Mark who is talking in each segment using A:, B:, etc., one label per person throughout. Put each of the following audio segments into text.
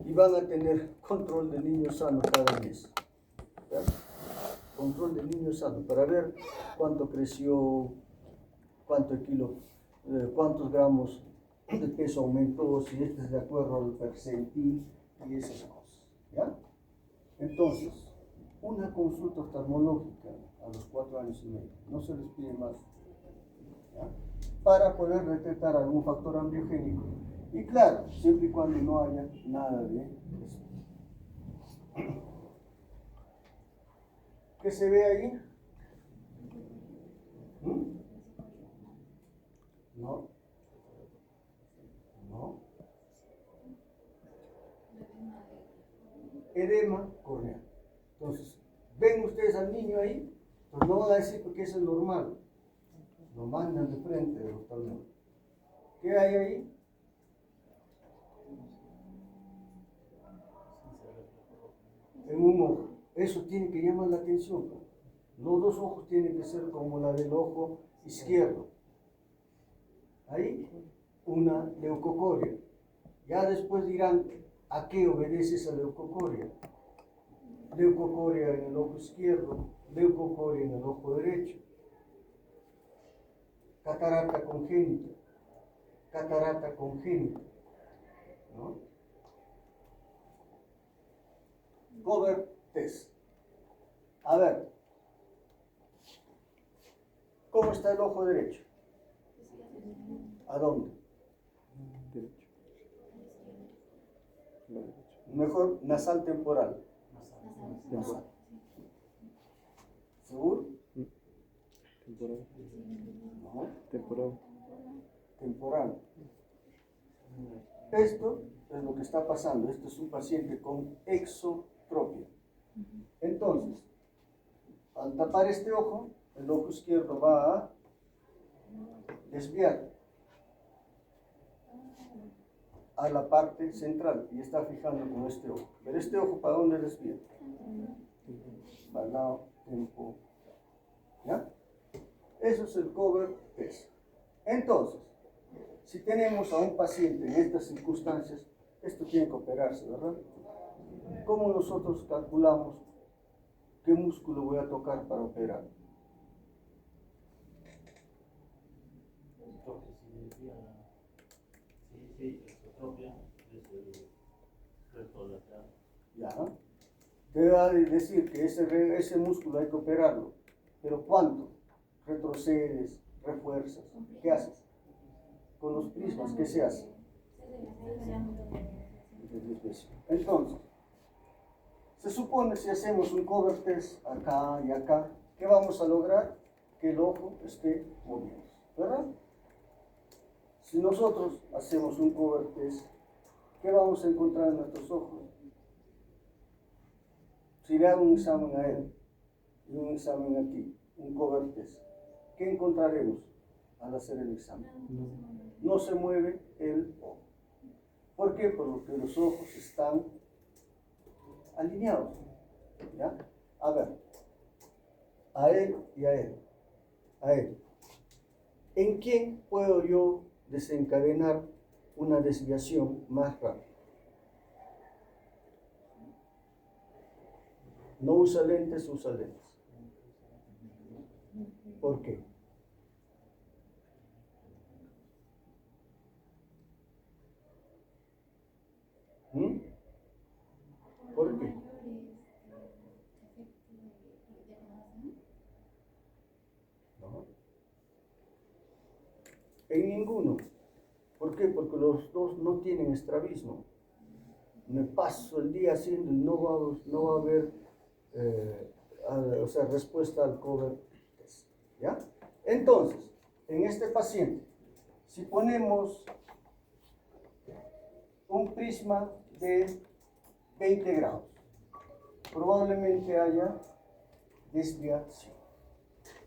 A: y van a tener control de niño sano cada mes. ¿Ya? Control de niño sano para ver cuánto creció, cuántos gramos de peso aumentó, si este es de acuerdo al percentil y esas cosas. ¿Ya? Entonces, una consulta oftalmológica a los 4 años y medio, no se les pide más, ¿ya? Para poder detectar algún factor ambiogénico. Y claro, siempre y cuando no haya nada de eso. ¿Qué se ve ahí? No. No. Edema corneal. Entonces, ven ustedes al niño ahí, pues no van a decir porque eso es normal. Lo mandan de frente del oftalmólogo. ¿Qué hay ahí? En un ojo. Eso tiene que llamar la atención. Los dos ojos tienen que ser como la del ojo izquierdo. Ahí, una leucocoria. Ya después dirán a qué obedece esa leucocoria. Leucocoria en el ojo izquierdo, leucocoria en el ojo derecho. Catarata congénita. Catarata congénita. ¿No? Cover test. A ver, ¿cómo está el ojo derecho? ¿A dónde?
B: Derecho.
A: Mejor nasal temporal. Nasal. ¿Seguro?
B: Temporal.
A: No.
B: Temporal.
A: Temporal. Esto es lo que está pasando. Este es un paciente con exotropia. Entonces, al tapar este ojo, el ojo izquierdo va a desviar a la parte central y está fijando con este ojo. Pero este ojo, ¿para dónde desvía? Para el lado temporal. ¿Ya? Eso es el cover test. Entonces, si tenemos a un paciente en estas circunstancias, esto tiene que operarse, ¿verdad? ¿Cómo nosotros calculamos qué músculo voy a tocar para operar? Ya. Te va a decir que ese músculo hay que operarlo. ¿Pero cuánto? Retrocedes, refuerzas. ¿Qué haces? Con los prismas, ¿qué se hace? Entonces, se supone si hacemos un cover test acá y acá, ¿qué vamos a lograr? Que el ojo esté moviendo, ¿verdad? Si nosotros hacemos un cover test, ¿qué vamos a encontrar en nuestros ojos? Si le hago un examen a él y un examen aquí, un cover test, ¿qué encontraremos al hacer el examen? No se mueve el ojo. ¿Por qué? Porque los ojos están alineados. ¿Ya? A ver, a él y a él. A él. ¿En quién puedo yo desencadenar una desviación más rápida? No usa lentes, usa lentes. ¿Por qué? ¿Por qué? No. En ninguno. ¿Por qué? Porque los dos no tienen estrabismo. Me paso el día haciendo y no va a haber respuesta al cover test. ¿Ya? Entonces, en este paciente, si ponemos un prisma de 20 grados, probablemente haya desviación.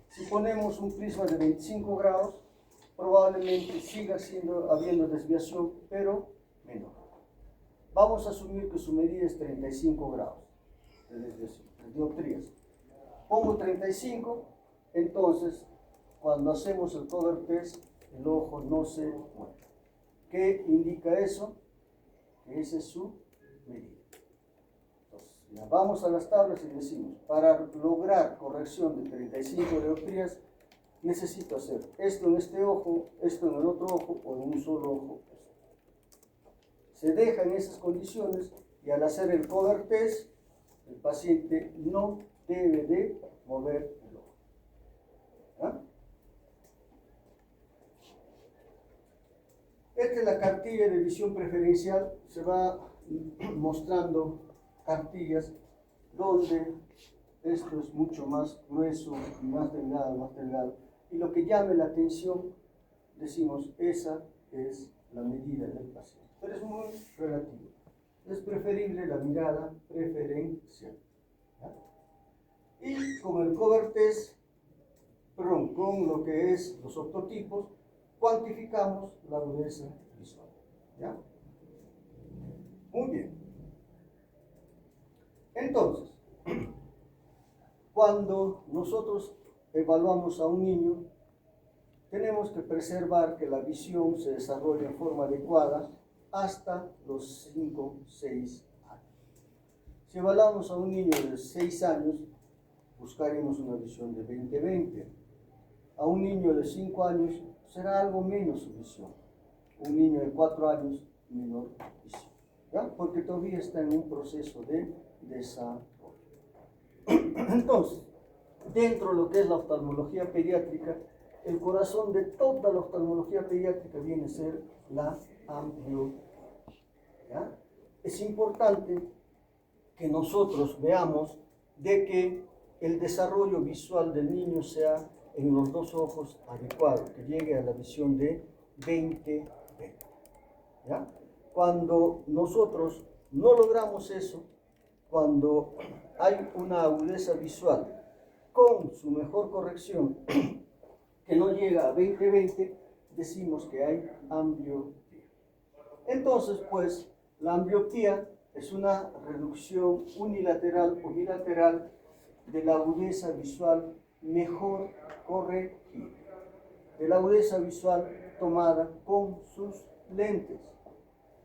A: Si ponemos un prisma de 25 grados, probablemente siga habiendo desviación, pero menor. Vamos a asumir que su medida es 35 grados de desviación, de dioptrías. Pongo 35, entonces, cuando hacemos el cover test, el ojo no se mueve. ¿Qué indica eso? Que ese es su medida. Entonces, ya vamos a las tablas y decimos, para lograr corrección de 35 dioptrías, necesito hacer esto en este ojo, esto en el otro ojo o en un solo ojo. Se deja en esas condiciones y al hacer el cover test, el paciente no debe de mover el ojo. ¿Ah? Esta es la cartilla de visión preferencial. Se va mostrando cartillas donde esto es mucho más grueso, más delgado, más delgado. Y lo que llame la atención, decimos, esa es la medida del paciente. Pero es muy relativo. Es preferible la mirada preferencial. ¿Ya? Y con el cover test, perdón, con lo que es los octotipos, cuantificamos la agudeza visual. ¿Ya? Muy bien. Entonces, cuando nosotros evaluamos a un niño, tenemos que preservar que la visión se desarrolle en forma adecuada hasta los 5, 6 años. Si evaluamos a un niño de 6 años, buscaremos una visión de 20-20. A un niño de 5 años será algo menos su visión. Un niño de 4 años, menor visión. ¿Ya? Porque todavía está en un proceso de desarrollo. Entonces, dentro de lo que es la oftalmología pediátrica, el corazón de toda la oftalmología pediátrica viene a ser la ambliopía. ¿Ya? Es importante que nosotros veamos de que el desarrollo visual del niño sea en los dos ojos adecuado, que llegue a la visión de 20-20. ¿Ya? Cuando nosotros no logramos eso, cuando hay una agudeza visual con su mejor corrección que no llega a 20-20, decimos que hay ambliopía. Entonces, pues, la ambliopía es una reducción unilateral o bilateral de la agudeza visual mejor corregida, de la agudeza visual tomada con sus lentes.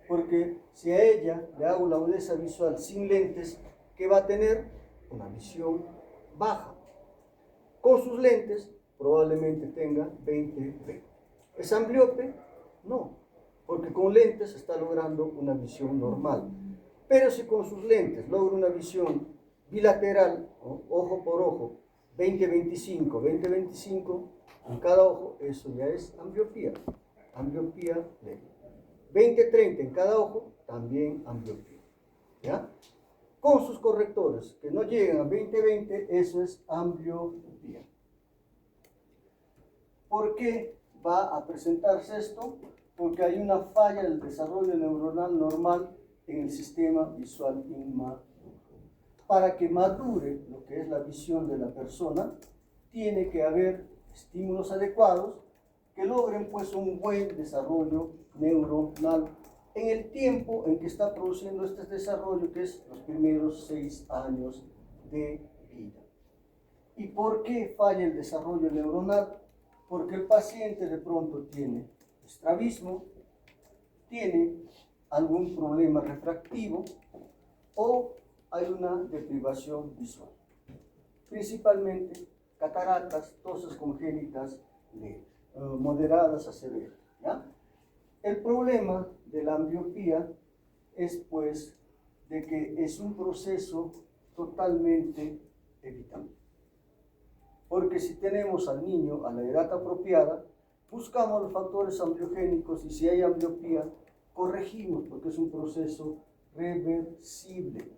A: Porque si a ella le hago la agudeza visual sin lentes, ¿qué va a tener? Una visión baja. Con sus lentes probablemente tenga 20-20. ¿Es ambliope? No, porque con lentes está logrando una visión normal. Pero si con sus lentes logra una visión bilateral, ¿no? Ojo por ojo, 20-25, 20-25 en cada ojo, eso ya es ambliopía, ambliopía leve. 20-30 en cada ojo, también ambliopía. ¿Ya? Con sus correctores que no llegan a 20-20, eso es ambliopía. ¿Por qué va a presentarse esto? Porque hay una falla del desarrollo neuronal normal en el sistema visual inmaduro. Para que madure lo que es la visión de la persona, tiene que haber estímulos adecuados que logren pues un buen desarrollo neuronal en el tiempo en que está produciendo este desarrollo, que es los primeros 6 años de vida. ¿Y por qué falla el desarrollo neuronal? Porque el paciente de pronto tiene estrabismo, tiene algún problema refractivo o hay una deprivación visual. Principalmente cataratas, tosas congénitas moderadas a severas. ¿Ya? El problema de la ambliopía es pues de que es un proceso totalmente evitable. Porque si tenemos al niño a la edad apropiada, buscamos los factores ambliogénicos y si hay ambliopía, corregimos porque es un proceso reversible.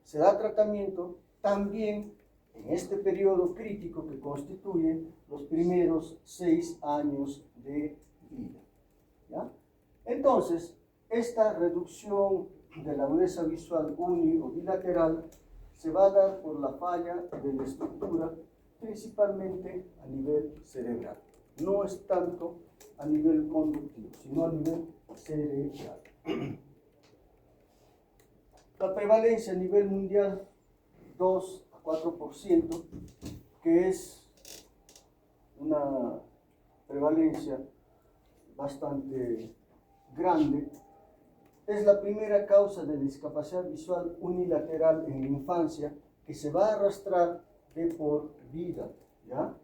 A: Se da tratamiento también en este periodo crítico que constituye los primeros 6 años de vida. ¿Ya? Entonces, esta reducción de la agudeza visual uni o bilateral se va a dar por la falla de la estructura, principalmente a nivel cerebral. No es tanto a nivel conductivo, sino a nivel cerebral. La prevalencia a nivel mundial, 2 a 4%, que es una prevalencia bastante grande. es la primera causa de discapacidad visual unilateral en la infancia que se va a arrastrar de por vida, ¿ya?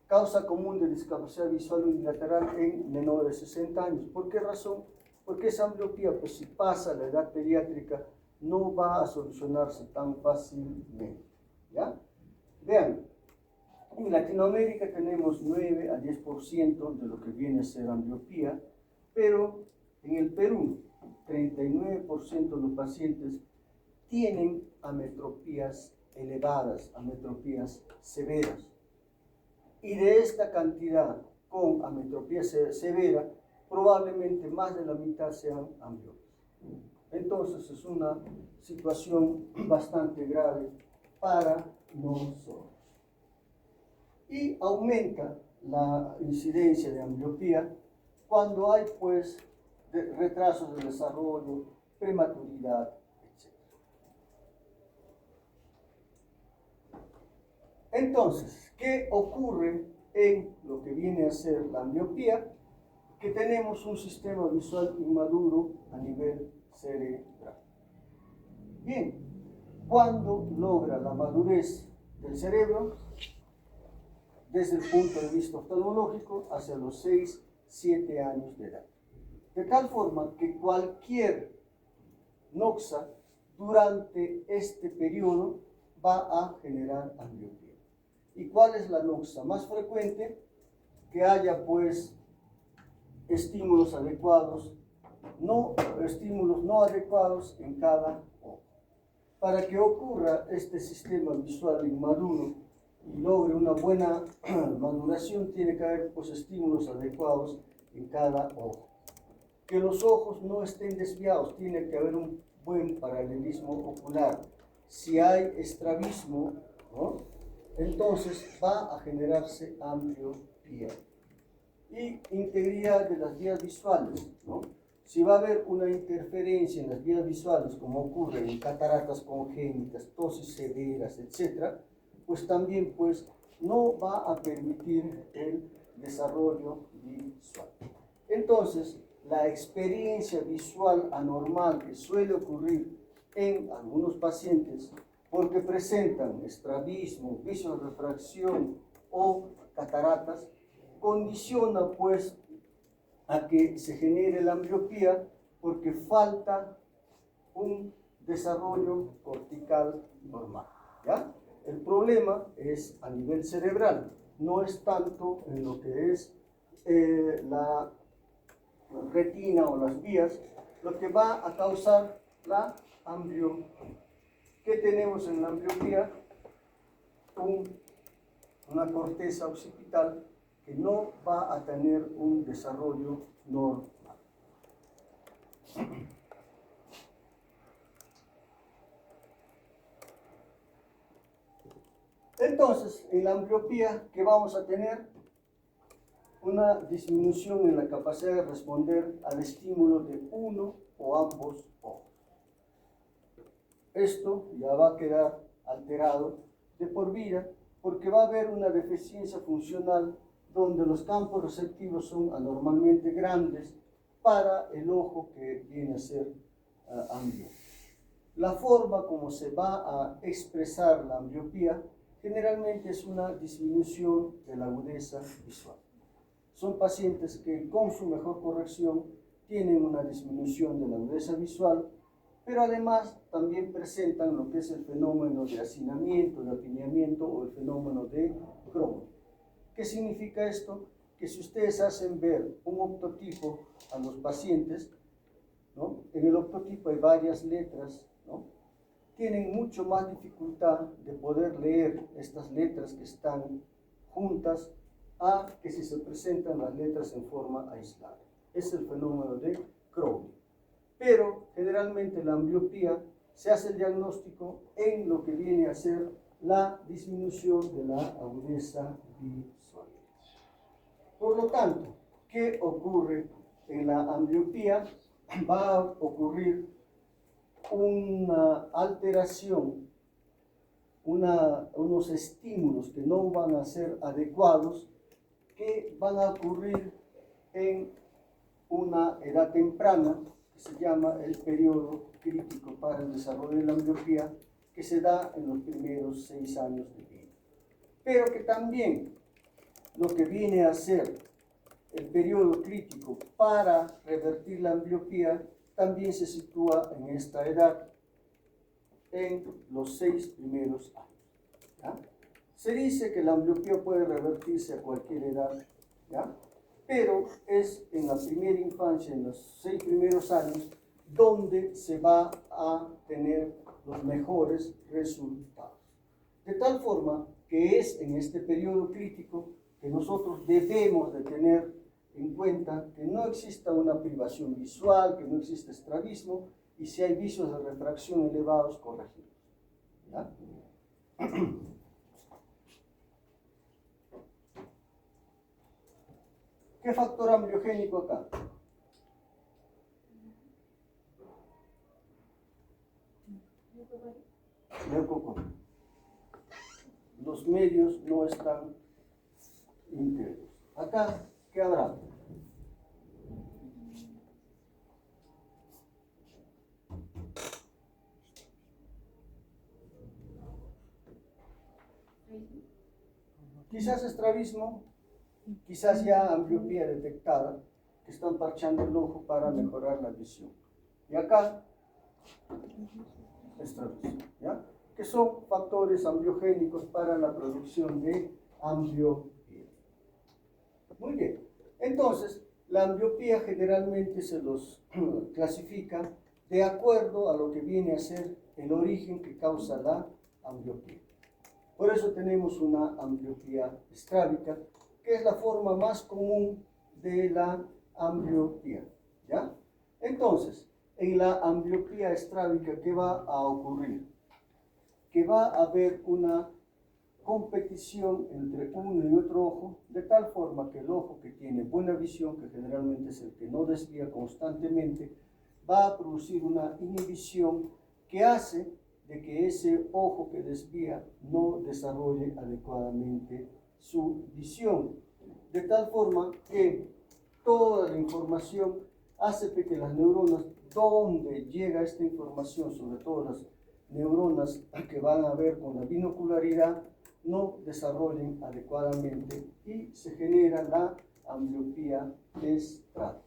A: Causa común de discapacidad visual unilateral en menores de 60 años. ¿Por qué razón? Porque esa ambliopía, pues si pasa la edad pediátrica, no va a solucionarse tan fácilmente, ¿ya? Vean, en Latinoamérica tenemos 9 a 10% de lo que viene a ser ambliopía, pero en el Perú, 39% de los pacientes tienen ametropías elevadas, ametropías severas. Y de esta cantidad con ametropía severa, probablemente más de la mitad sean ambliopes. Entonces es una situación bastante grave para nosotros. Y aumenta la incidencia de ambliopía cuando hay pues retrasos de desarrollo, prematuridad, etc. Entonces, ¿qué ocurre en lo que viene a ser la ambliopía? Que tenemos un sistema visual inmaduro a nivel cerebral. Bien, ¿cuándo logra la madurez del cerebro? Desde el punto de vista oftalmológico, hacia los 6-7 años de edad. De tal forma que cualquier noxa durante este periodo va a generar ambliopía. ¿Y cuál es la noxa más frecuente? Que haya pues estímulos adecuados, estímulos no adecuados en cada ojo. Para que ocurra este sistema visual inmaduro y logre una buena maduración, tiene que haber pues estímulos adecuados en cada ojo. Que los ojos no estén desviados, tiene que haber un buen paralelismo ocular. Si hay estrabismo, ¿no?, entonces va a generarse ambliopía. Y integridad de las vías visuales, ¿no? Si va a haber una interferencia en las vías visuales, como ocurre en cataratas congénitas, ptosis severas, etc., pues también pues, no va a permitir el desarrollo visual. Entonces, la experiencia visual anormal que suele ocurrir en algunos pacientes porque presentan estrabismo, visiorefracción o cataratas, condiciona pues a que se genere la ambliopía porque falta un desarrollo cortical normal, ¿ya? El problema es a nivel cerebral, no es tanto en lo que es la retina o las vías, lo que va a causar la ambliopía. ¿Qué tenemos en la ambliopía? Una corteza occipital que no va a tener un desarrollo normal. Entonces, en la ambliopía, ¿qué vamos a tener? Una disminución en la capacidad de responder al estímulo de uno o ambos ojos. Esto ya va a quedar alterado de por vida porque va a haber una deficiencia funcional donde los campos receptivos son anormalmente grandes para el ojo que viene a ser ambliopía. La forma como se va a expresar la ambliopía generalmente es una disminución de la agudeza visual. Son pacientes que con su mejor corrección tienen una disminución de la agudeza visual, pero además también presentan lo que es el fenómeno de hacinamiento, de apiñamiento o el fenómeno de cromo. ¿Qué significa esto? Que si ustedes hacen ver un optotipo a los pacientes, ¿no?, en el optotipo hay varias letras, ¿no?, tienen mucho más dificultad de poder leer estas letras que están juntas a que si se presentan las letras en forma aislada. Es el fenómeno de Crowley. Pero generalmente la ambliopía se hace el diagnóstico en lo que viene a ser la disminución de la agudeza visual. Por lo tanto, ¿qué ocurre en la ambliopía? Va a ocurrir una alteración, unos estímulos que no van a ser adecuados, que van a ocurrir en una edad temprana, que se llama el periodo crítico para el desarrollo de la ambliopía, que se da en los primeros 6 años de vida. Pero que también lo que viene a ser el periodo crítico para revertir la ambliopía también se sitúa en esta edad, en los 6 primeros años. ¿Ya? Se dice que la ambliopía puede revertirse a cualquier edad, ¿ya? Pero es en la primera infancia, en los 6 primeros años, donde se va a tener los mejores resultados. De tal forma que es en este periodo crítico que nosotros debemos de tener en cuenta que no exista una privación visual, que no exista estrabismo, y si hay vicios de refracción elevados, corregirlos. ¿Ya? ¿Qué factor ambliogénico acá? Leucocoria. Los medios no están íntegros. Acá, ¿qué habrá? Quizás estrabismo, quizás ya ambliopía detectada, que están parchando el ojo para mejorar la visión. Y acá, estrabismo, ¿ya? Que son factores ambliogénicos para la producción de ambliopía. Muy bien, entonces, la ambliopía generalmente se los clasifica de acuerdo a lo que viene a ser el origen que causa la ambliopía. Por eso tenemos una ambliopía estrábica, que es la forma más común de la ambliopía, ¿ya? Entonces, en la ambliopía estrábica, ¿qué va a ocurrir? Que va a haber una competición entre uno y otro ojo, de tal forma que el ojo que tiene buena visión, que generalmente es el que no desvía constantemente, va a producir una inhibición que hace de que ese ojo que desvía no desarrolle adecuadamente su visión, de tal forma que toda la información hace que las neuronas, donde llega esta información, sobre todo las neuronas que van a ver con la binocularidad, no desarrollen adecuadamente y se genera la ambliopía estrábica.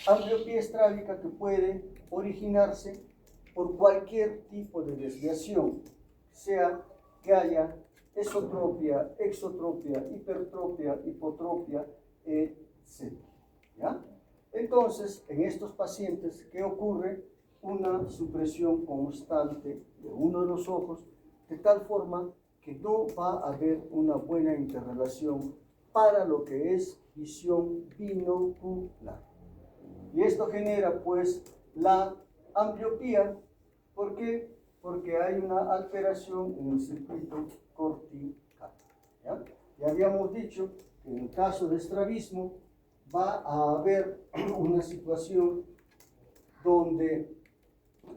A: Ambliopía estrábica que puede originarse por cualquier tipo de desviación, sea que haya esotropia, exotropia, hipertropia, hipotropia, etc. ¿Ya? Entonces, en estos pacientes, ¿qué ocurre? Una supresión constante de uno de los ojos, de tal forma que no va a haber una buena interrelación para lo que es visión binocular. Y esto genera pues la ambliopía. ¿Por qué? Porque hay una alteración en el circuito cortical. ¿Ya? Ya habíamos dicho que en el caso de estrabismo va a haber una situación donde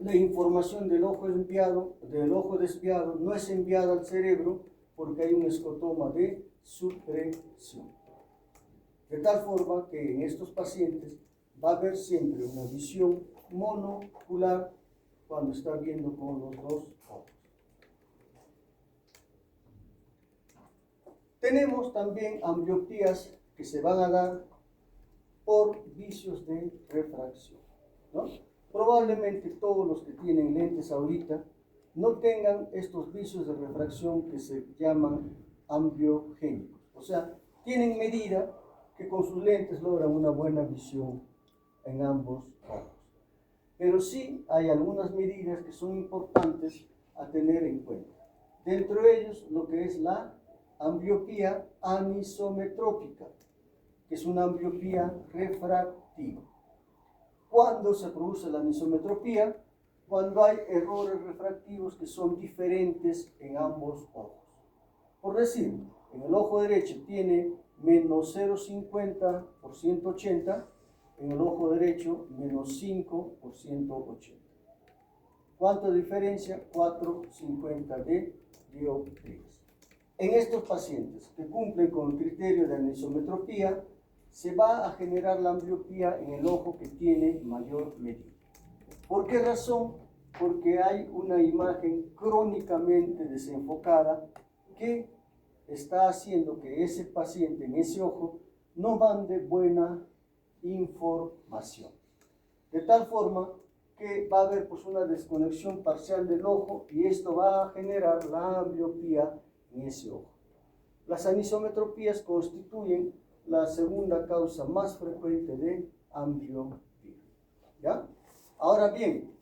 A: la información del ojo desviado no es enviada al cerebro porque hay un escotoma de supresión. De tal forma que en estos pacientes va a haber siempre una visión monocular cuando está viendo con los dos ojos. Tenemos también ambliopías que se van a dar por vicios de refracción, ¿no? Probablemente todos los que tienen lentes ahorita no tengan estos vicios de refracción que se llaman ambliogénicos. O sea, tienen medida que con sus lentes logran una buena visión en ambos ojos. Pero sí hay algunas medidas que son importantes a tener en cuenta. Dentro de ellos, lo que es la ambliopía anisometrópica, que es una ambliopía refractiva. ¿Cuándo se produce la anisometropía? Cuando hay errores refractivos que son diferentes en ambos ojos. Por decir, en el ojo derecho tiene menos 0,50 por 180, en el ojo derecho menos 5 por 180. ¿Cuánta diferencia? 4,50 de dioptrías. En estos pacientes que cumplen con el criterio de anisometropía, se va a generar la ambliopía en el ojo que tiene mayor medida. ¿Por qué razón? Porque hay una imagen crónicamente desenfocada que está haciendo que ese paciente en ese ojo no mande buena información. De tal forma que va a haber pues, una desconexión parcial del ojo y esto va a generar la ambliopía en ese ojo. Las anisometropías constituyen la segunda causa más frecuente de ambliopía. ¿Ya? Ahora bien,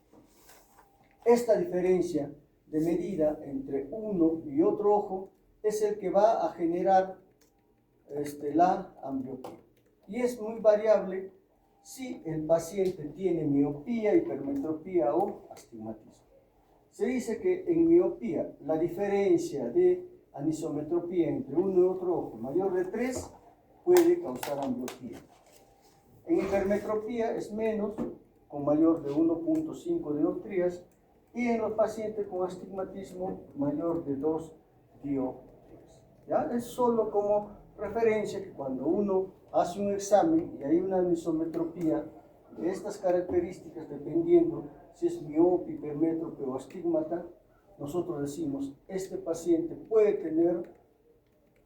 A: esta diferencia de medida entre uno y otro ojo es el que va a generar la ambliopía. Y es muy variable si el paciente tiene miopía, hipermetropía o astigmatismo. Se dice que en miopía la diferencia de anisometropía entre uno y otro ojo mayor de 3 puede causar ambliopía. En hipermetropía es menos, con mayor de 1.5 dioptrías, y en los pacientes con astigmatismo mayor de 2 dioptrías. ¿Ya? Es solo como referencia que cuando uno hace un examen y hay una anisometropía de estas características, dependiendo si es miope, hipermétrope o astigmata, nosotros decimos, este paciente puede tener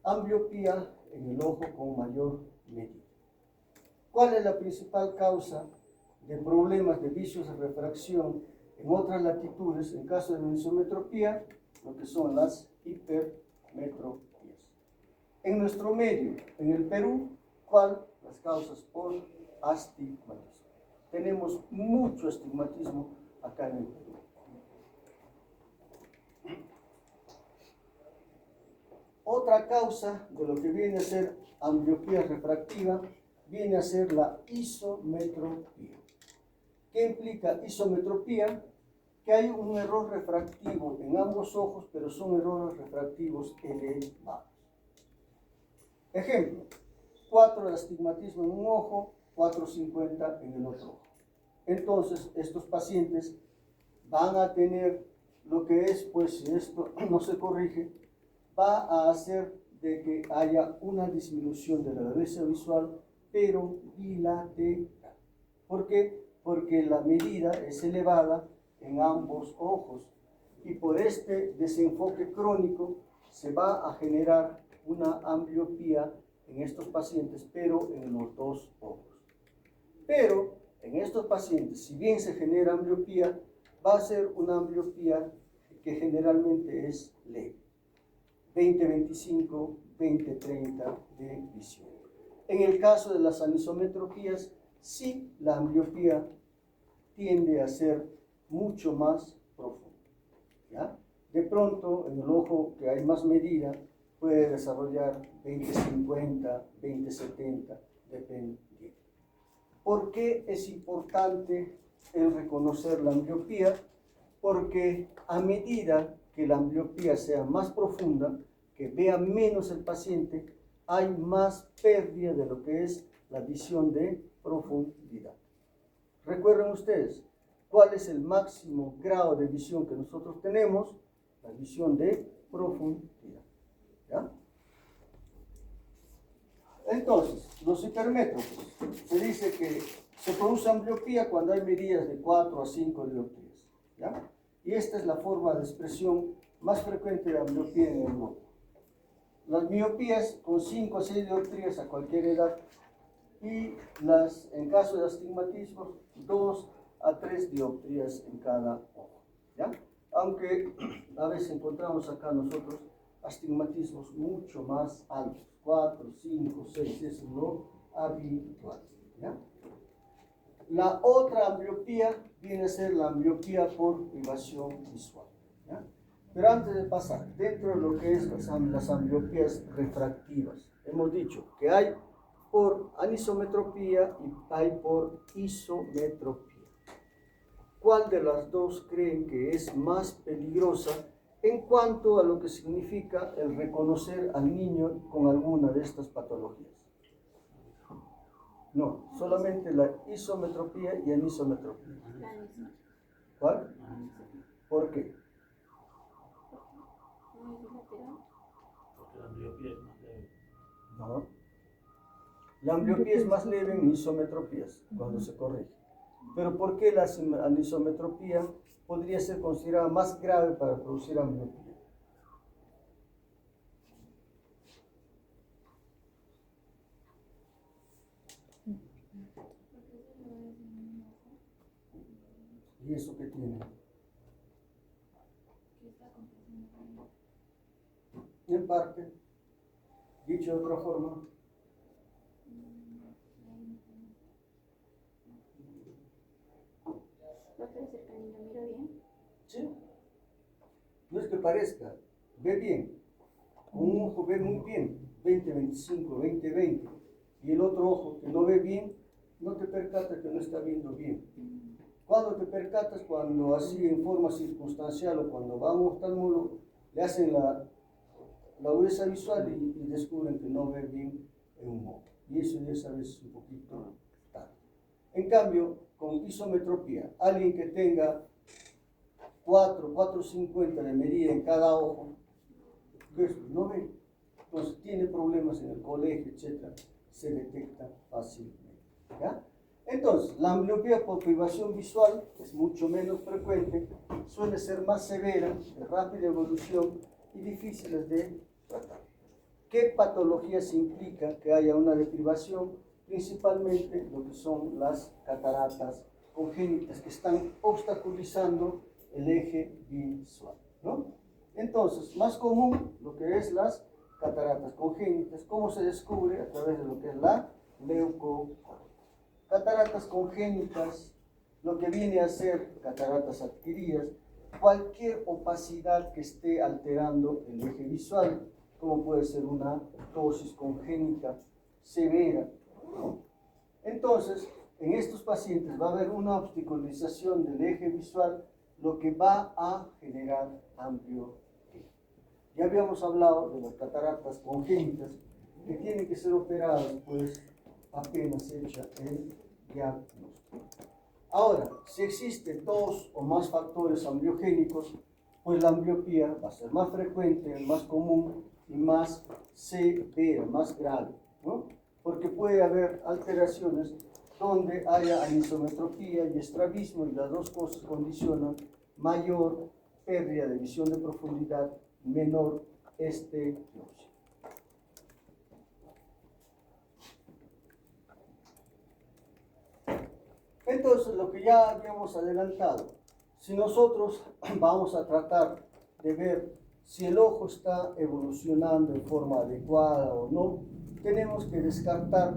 A: ambliopía en el ojo con mayor medida. ¿Cuál es la principal causa de problemas de vicios de refracción en otras latitudes, en caso de anisometropía? Lo que son las hipermetropías. En nuestro medio, en el Perú, ¿cuáles las causas por astigmatismo? Tenemos mucho astigmatismo acá en el Perú. Otra causa de lo que viene a ser ambliopía refractiva viene a ser la isometropía. ¿Qué implica isometropía? Que hay un error refractivo en ambos ojos, pero son errores refractivos elevados. Ejemplo, 4 de astigmatismo en un ojo, 4,50 en el otro ojo. Entonces, estos pacientes van a tener lo que es, pues si esto no se corrige, va a hacer de que haya una disminución de la agudeza visual, pero bilateral. ¿Por qué? Porque la medida es elevada en ambos ojos y por este desenfoque crónico se va a generar una ambliopía en estos pacientes, pero en los dos ojos. Pero en estos pacientes, si bien se genera ambliopía, va a ser una ambliopía que generalmente es leve. 20-25, 20-30 de visión. En el caso de las anisometropías, sí, la ambliopía tiende a ser mucho más profunda. ¿Ya? De pronto, en el ojo que hay más medida, puede desarrollar 20-50, 20-70, dependiendo. ¿Por qué es importante el reconocer la ambliopía? Porque a medida que la ambliopía sea más profunda, que vea menos el paciente, hay más pérdida de lo que es la visión de profundidad. Recuerden ustedes, ¿cuál es el máximo grado de visión que nosotros tenemos? La visión de profundidad. ¿Ya? Entonces, los hipermétropes, se dice que se produce ambliopía cuando hay medidas de 4 a 5 dioptrías. ¿Ya? Y esta es la forma de expresión más frecuente de ambliopía en el ojo. Las miopías con 5 a 6 dioptrías a cualquier edad y en caso de astigmatismo 2 a 3 dioptrías en cada ojo. ¿Ya? Aunque a veces encontramos acá nosotros astigmatismos mucho más altos, 4, 5, 6, es lo habitual. ¿Ya? La otra ambliopía viene a ser la ambliopía por privación visual. ¿Ya? Pero antes de pasar, dentro de lo que es las ambliopías refractivas, hemos dicho que hay por anisometropía y hay por isometropía. ¿Cuál de las dos creen que es más peligrosa en cuanto a lo que significa el reconocer al niño con alguna de estas patologías? No, solamente la isometropía y anisometropía. ¿Cuál? ¿Por qué?
C: Porque la ambliopía es más leve.
A: No. La ambliopía es más leve en isometropías cuando se corrige. Pero ¿por qué la anisometropía podría ser considerada más grave para producir ambliopía? ¿Y eso qué tiene? En parte, dicho de otra forma,
C: ¿Miro bien?
A: ¿sí? No es que parezca, ve bien. Con un ojo ve muy bien, 20-25, 20-20, y el otro ojo que no ve bien, no te percatas que no está viendo bien. Cuando te percatas, cuando así en forma circunstancial o cuando va a un oftalmólogo, le hacen la agudeza visual y descubren que no ve bien en un ojo. Y eso ya sabes un poquito tarde. En cambio, con isometropía, alguien que tenga 4,50 de medida en cada ojo, pues no ve. Entonces tiene problemas en el colegio, etc. Se detecta fácilmente. ¿Ya? Entonces, la ambliopía por privación visual es mucho menos frecuente, suele ser más severa, de rápida evolución y difíciles de tratar. ¿Qué patologías implica que haya una deprivación? Principalmente lo que son las cataratas congénitas que están obstaculizando el eje visual, ¿no? Entonces, más común lo que es las cataratas congénitas. ¿Cómo se descubre? A través de lo que es la leucocoria. Cataratas congénitas, lo que viene a ser cataratas adquiridas, cualquier opacidad que esté alterando el eje visual, como puede ser una ptosis congénita severa, ¿no? Entonces, en estos pacientes va a haber una obstaculización del eje visual, lo que va a generar ambliopía. Ya habíamos hablado de las cataratas congénitas que tienen que ser operadas, pues apenas hecha el diagnóstico. Ahora, si existen 2 o más factores ambliogénicos, pues la ambliopía va a ser más frecuente, más común y más severa, más grave, ¿no? Porque puede haber alteraciones donde haya anisometropía y estrabismo, y las dos cosas condicionan mayor pérdida de visión de profundidad, menor estereopsia. Entonces, lo que ya habíamos adelantado, si nosotros vamos a tratar de ver si el ojo está evolucionando en forma adecuada o no, tenemos que descartar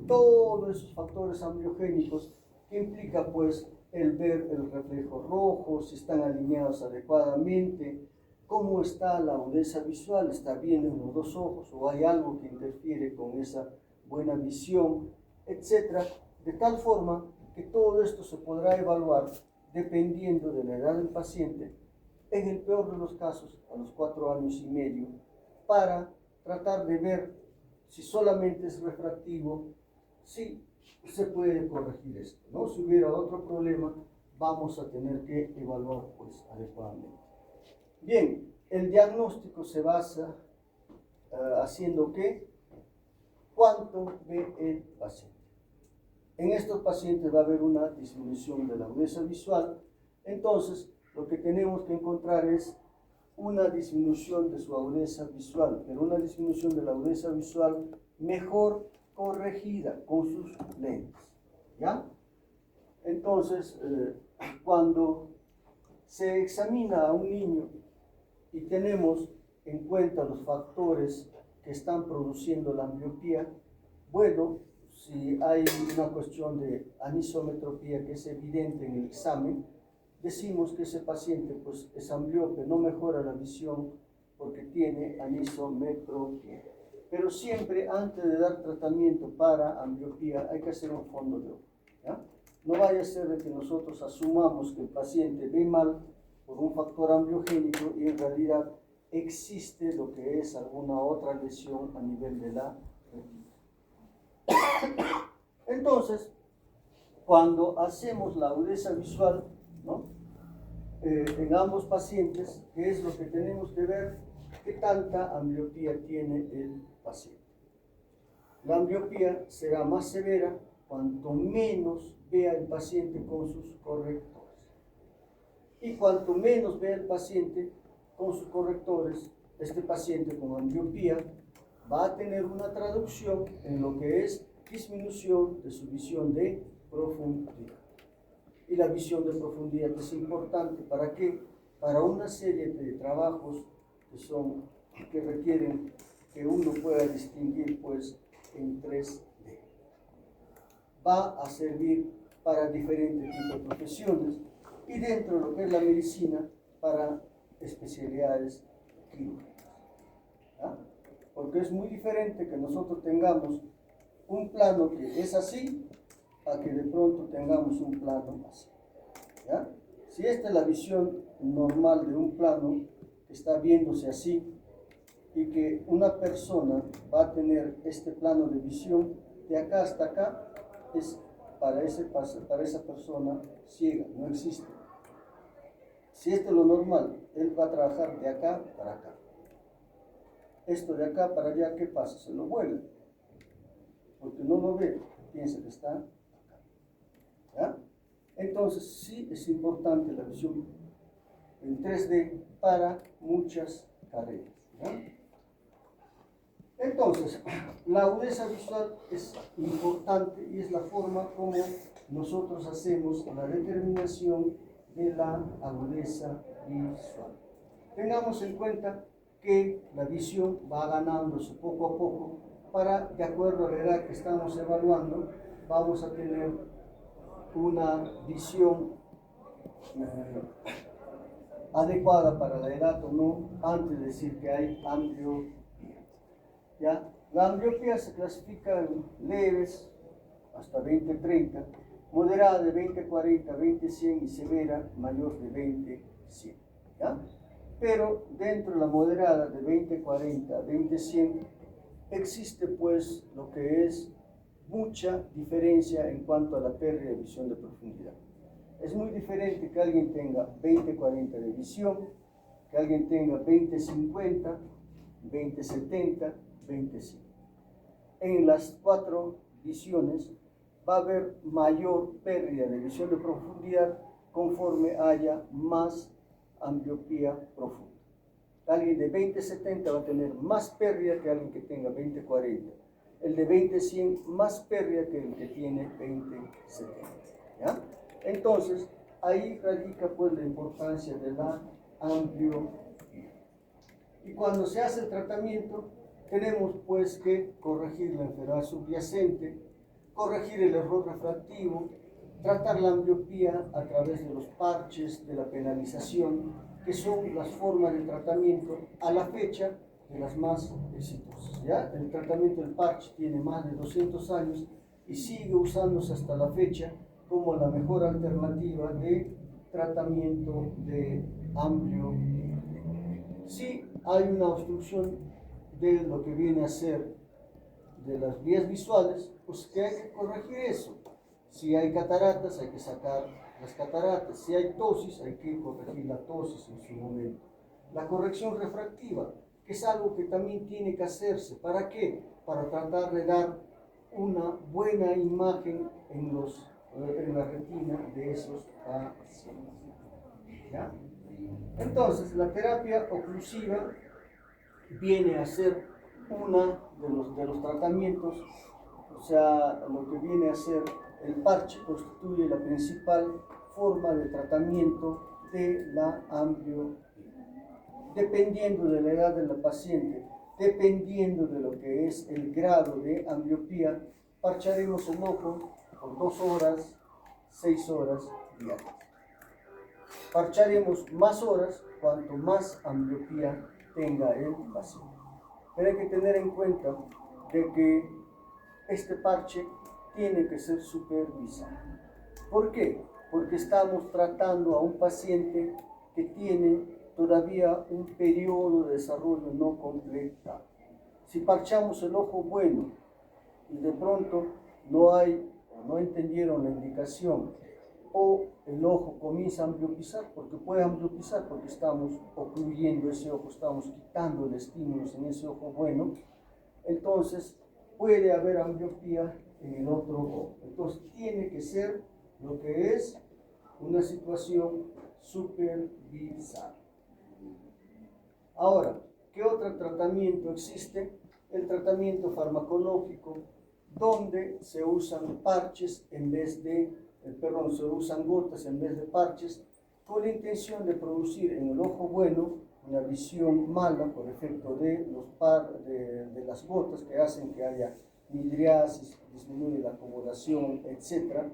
A: todos esos factores ambliogénicos que implica pues el ver el reflejo rojo, si están alineados adecuadamente, cómo está la agudeza visual, está bien en los dos ojos o hay algo que interfiere con esa buena visión, etc. De tal forma que todo esto se podrá evaluar dependiendo de la edad del paciente, en el peor de los casos a los 4 años y medio, para tratar de ver si solamente es refractivo, si se puede corregir esto, ¿no? Si hubiera otro problema, vamos a tener que evaluar pues adecuadamente. Bien, el diagnóstico se basa haciendo ¿qué? ¿Cuánto ve el paciente? En estos pacientes va a haber una disminución de la agudeza visual, entonces lo que tenemos que encontrar es una disminución de su agudeza visual, pero una disminución de la agudeza visual mejor corregida con sus lentes, ¿ya? Entonces, cuando se examina a un niño y tenemos en cuenta los factores que están produciendo la ambliopía, bueno, si hay una cuestión de anisometropía que es evidente en el examen, decimos que ese paciente pues, es ambliope, no mejora la visión porque tiene anisometropía. Pero siempre antes de dar tratamiento para ambliopía hay que hacer un fondo de ojo, ¿ya? No vaya a ser de que nosotros asumamos que el paciente ve mal por un factor ambliogénico y en realidad existe lo que es alguna otra lesión a nivel de la retina. Entonces, cuando hacemos la agudeza visual, ¿no? En ambos pacientes, ¿qué es lo que tenemos que ver? ¿Qué tanta ambliopía tiene el paciente? La ambliopía será más severa cuanto menos vea el paciente con sus correctores. Y cuanto menos vea el paciente con sus correctores, este paciente con ambliopía va a tener una traducción en lo que es disminución de su visión de profundidad. Y la visión de profundidad es importante, ¿para qué? Para una serie de trabajos que requieren que uno pueda distinguir pues en 3D. Va a servir para diferentes tipos de profesiones y dentro de lo que es la medicina para especialidades quirúrgicas. ¿Ya? Porque es muy diferente que nosotros tengamos un plano que es así a que de pronto tengamos un plano así. ¿Ya? Si esta es la visión normal de un plano que está viéndose así y que una persona va a tener este plano de visión de acá hasta acá, es para esa persona ciega, no existe. Si esto es lo normal, él va a trabajar de acá para acá. Esto de acá para allá, ¿qué pasa? Se lo vuelve, porque no lo ve, piensa que está acá. ¿Ya? Entonces, sí es importante la visión en 3D para muchas carreras. ¿Ya? Entonces, la agudeza visual es importante y es la forma como nosotros hacemos la determinación de la agudeza visual. Tengamos en cuenta que la visión va ganándose poco a poco para, de acuerdo a la edad que estamos evaluando, vamos a tener una visión adecuada para la edad o no, antes de decir que hay ambliopía. ¿Ya? La ambliopía se clasifica en leves hasta 20-30, moderada de 20-40, 20-100 y severa mayor de 20-100. ¿Ya? Pero dentro de la moderada de 20-40, 20-100 existe pues lo que es mucha diferencia en cuanto a la pérdida de visión de profundidad. Es muy diferente que alguien tenga 20-40 de visión, que alguien tenga 20-50, 20-70, 20-100. En las 4 visiones va a haber mayor pérdida de visión de profundidad conforme haya más ambliopía profunda. Alguien de 20-70 va a tener más pérdida que alguien que tenga 20-40. El de 20-100 más pérdida que el que tiene 20-70. ¿Ya? Entonces, ahí radica pues la importancia de la ambliopía. Y cuando se hace el tratamiento, tenemos pues que corregir la enfermedad subyacente, corregir el error refractivo, tratar la ambliopía a través de los parches, de la penalización, que son las formas de tratamiento a la fecha de las más exitosas. ¿Ya? El tratamiento del parche tiene más de 200 años y sigue usándose hasta la fecha como la mejor alternativa de tratamiento de ambliopía. Si hay una obstrucción de lo que viene a ser de las vías visuales, pues que hay que corregir eso. Si hay cataratas, hay que sacar las cataratas. Si hay tosis, hay que corregir la tosis en su momento. La corrección refractiva, que es algo que también tiene que hacerse. ¿Para qué? Para tratar de dar una buena imagen en la retina de esos pacientes. ¿Ya? Entonces, la terapia oclusiva viene a ser uno de los tratamientos, o sea, lo que viene a ser el parche constituye la principal forma de tratamiento de la ambliopía. Dependiendo de la edad de la paciente, dependiendo de lo que es el grado de ambliopía, parcharemos el ojo por 2 horas, 6 horas diarias. Parcharemos más horas cuanto más ambliopía tenga el paciente. Pero hay que tener en cuenta de que este parche tiene que ser supervisado. ¿Por qué? Porque estamos tratando a un paciente que tiene todavía un periodo de desarrollo no completado. Si parchamos el ojo bueno y de pronto no entendieron la indicación o el ojo comienza a ambliopizar, porque puede ambliopizar porque estamos ocluyendo ese ojo, estamos quitando el estímulo en ese ojo bueno, entonces puede haber ambliopía en el otro ojo. Entonces tiene que ser lo que es una situación supervisada. Ahora, ¿qué otro tratamiento existe? El tratamiento farmacológico, donde se usan parches en vez de, se usan gotas en vez de parches, con la intención de producir en el ojo bueno una visión mala por efecto de, de las gotas que hacen que haya midriasis, disminuye la acomodación, etc.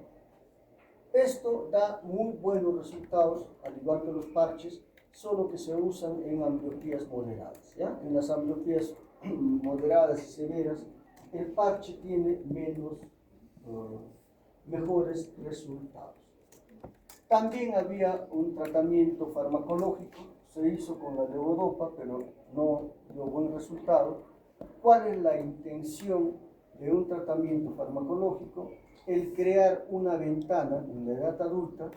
A: Esto da muy buenos resultados, al igual que los parches, solo que se usan en ambliopías moderadas. ¿Ya? En las ambliopías moderadas y severas, el parche tiene mejores resultados. También había un tratamiento farmacológico, se hizo con la levodopa, pero no dio buen resultado. ¿Cuál es la intención de un tratamiento farmacológico? El crear una ventana en la edad adulta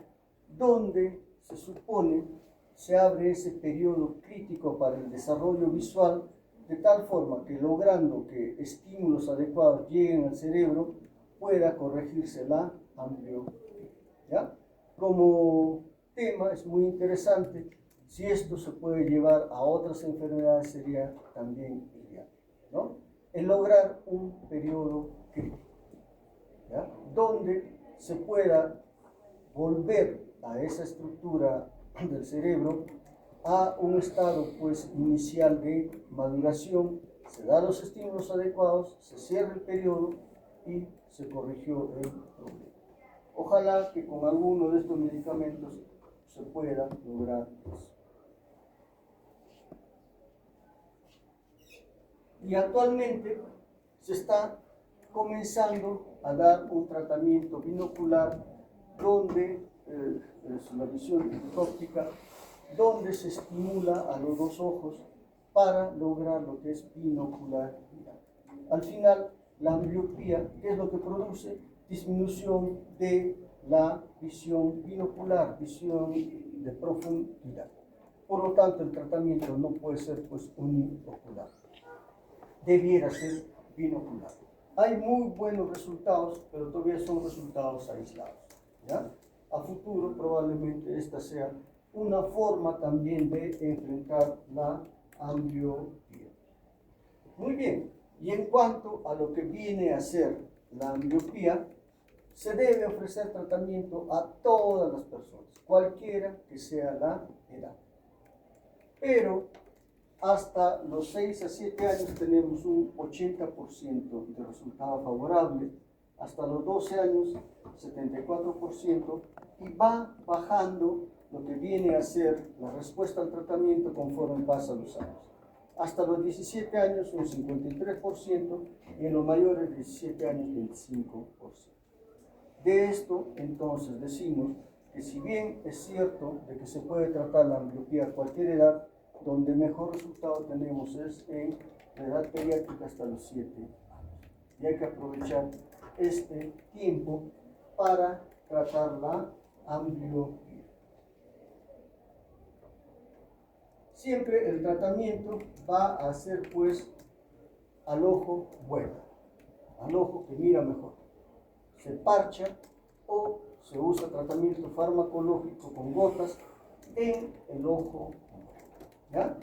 A: donde se supone se abre ese periodo crítico para el desarrollo visual, de tal forma que logrando que estímulos adecuados lleguen al cerebro pueda corregirse la ambliopía. ¿Ya? Como tema es muy interesante. Si esto se puede llevar a otras enfermedades sería también ideal, ¿no? El lograr un periodo crítico, ¿ya? Donde se pueda volver a esa estructura del cerebro a un estado pues inicial de maduración, se dan los estímulos adecuados, se cierra el periodo y se corrigió el problema. Ojalá que con alguno de estos medicamentos se pueda lograr eso. Y actualmente se está comenzando a dar un tratamiento binocular donde es la visión óptica, donde se estimula a los dos ojos para lograr lo que es binocularidad. Al final, la ambliopía, ¿qué es lo que produce? Disminución de la visión binocular, visión de profundidad. Por lo tanto, el tratamiento no puede ser pues uniocular. Debiera ser binocular. Hay muy buenos resultados, pero todavía son resultados aislados, ¿ya? A futuro probablemente esta sea una forma también de enfrentar la ambliopía. Muy bien, y en cuanto a lo que viene a ser la ambliopía, se debe ofrecer tratamiento a todas las personas, cualquiera que sea la edad. Pero hasta los 6 a 7 años tenemos un 80% de resultado favorable, hasta los 12 años 74%, y va bajando lo que viene a ser la respuesta al tratamiento conforme pasan los años. Hasta los 17 años un 53% y en los mayores de 17 años 25%. De esto entonces decimos que si bien es cierto de que se puede tratar la ambliopía a cualquier edad, donde mejor resultado tenemos es en la edad pediátrica hasta los 7 años. Y hay que aprovechar este tiempo para tratar la ambliopía. Siempre el tratamiento va a ser pues al ojo bueno, al ojo que mira mejor. Se parcha o se usa tratamiento farmacológico con gotas en el ojo. ¿Ya?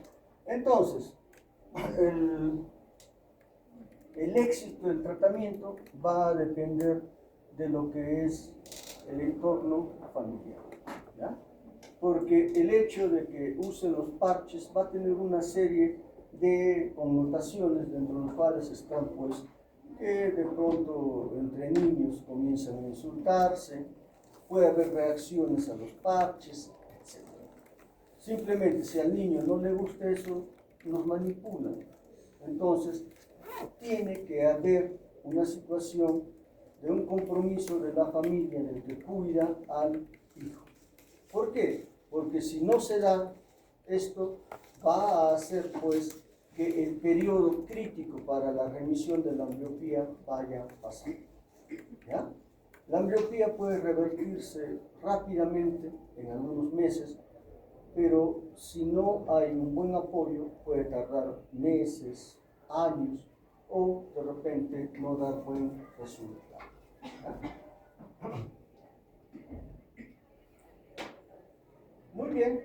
A: Entonces, el éxito del tratamiento va a depender de lo que es el entorno familiar, ¿ya? Porque el hecho de que usen los parches va a tener una serie de connotaciones dentro de las cuales están pues que de pronto entre niños comienzan a insultarse, puede haber reacciones a los parches, etc. Simplemente si al niño no le gusta eso, nos manipulan. Entonces, tiene que haber una situación de un compromiso de la familia del que cuida al hijo. ¿Por qué? Porque si no se da esto, va a hacer pues que el periodo crítico para la remisión de la ambliopía vaya a pasar. ¿Ya? La ambliopía puede revertirse rápidamente en algunos meses, pero si no hay un buen apoyo puede tardar meses, años, o de repente no dar buen resultado. Muy bien.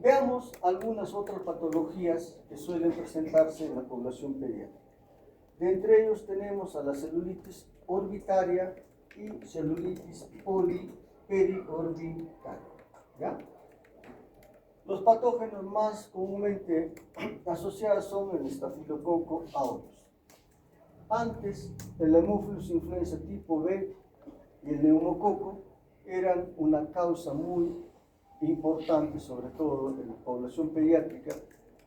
A: Veamos algunas otras patologías que suelen presentarse en la población pediátrica. De entre ellos tenemos a la celulitis orbitaria y celulitis periorbitaria. ¿Ya? Los patógenos más comúnmente asociados son el estafilococo aureus. Antes, el Haemophilus influenza tipo B y el neumococo eran una causa muy importante, sobre todo en la población pediátrica,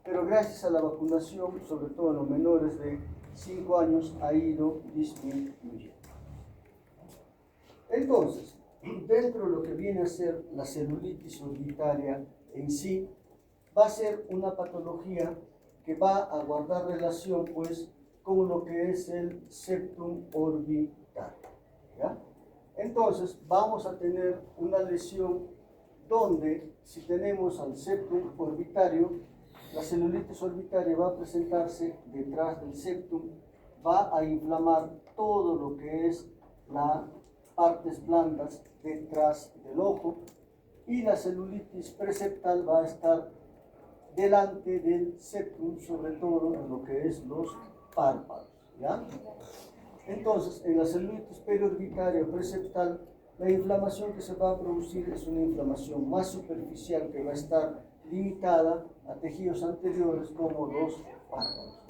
A: pero gracias a la vacunación, sobre todo en los menores de 5 años, ha ido disminuyendo. Entonces, dentro de lo que viene a ser la celulitis orbitaria en sí, va a ser una patología que va a guardar relación pues con lo que es el septum orbitario, ¿ya? Entonces vamos a tener una lesión donde si tenemos al septum orbitario, la celulitis orbitaria va a presentarse detrás del septum, va a inflamar todo lo que es las partes blandas detrás del ojo, y la celulitis preseptal va a estar delante del septum, sobre todo en lo que es los párpados, ¿ya? Entonces, en la celulitis periorbitaria o preseptal, la inflamación que se va a producir es una inflamación más superficial que va a estar limitada a tejidos anteriores como los párpados.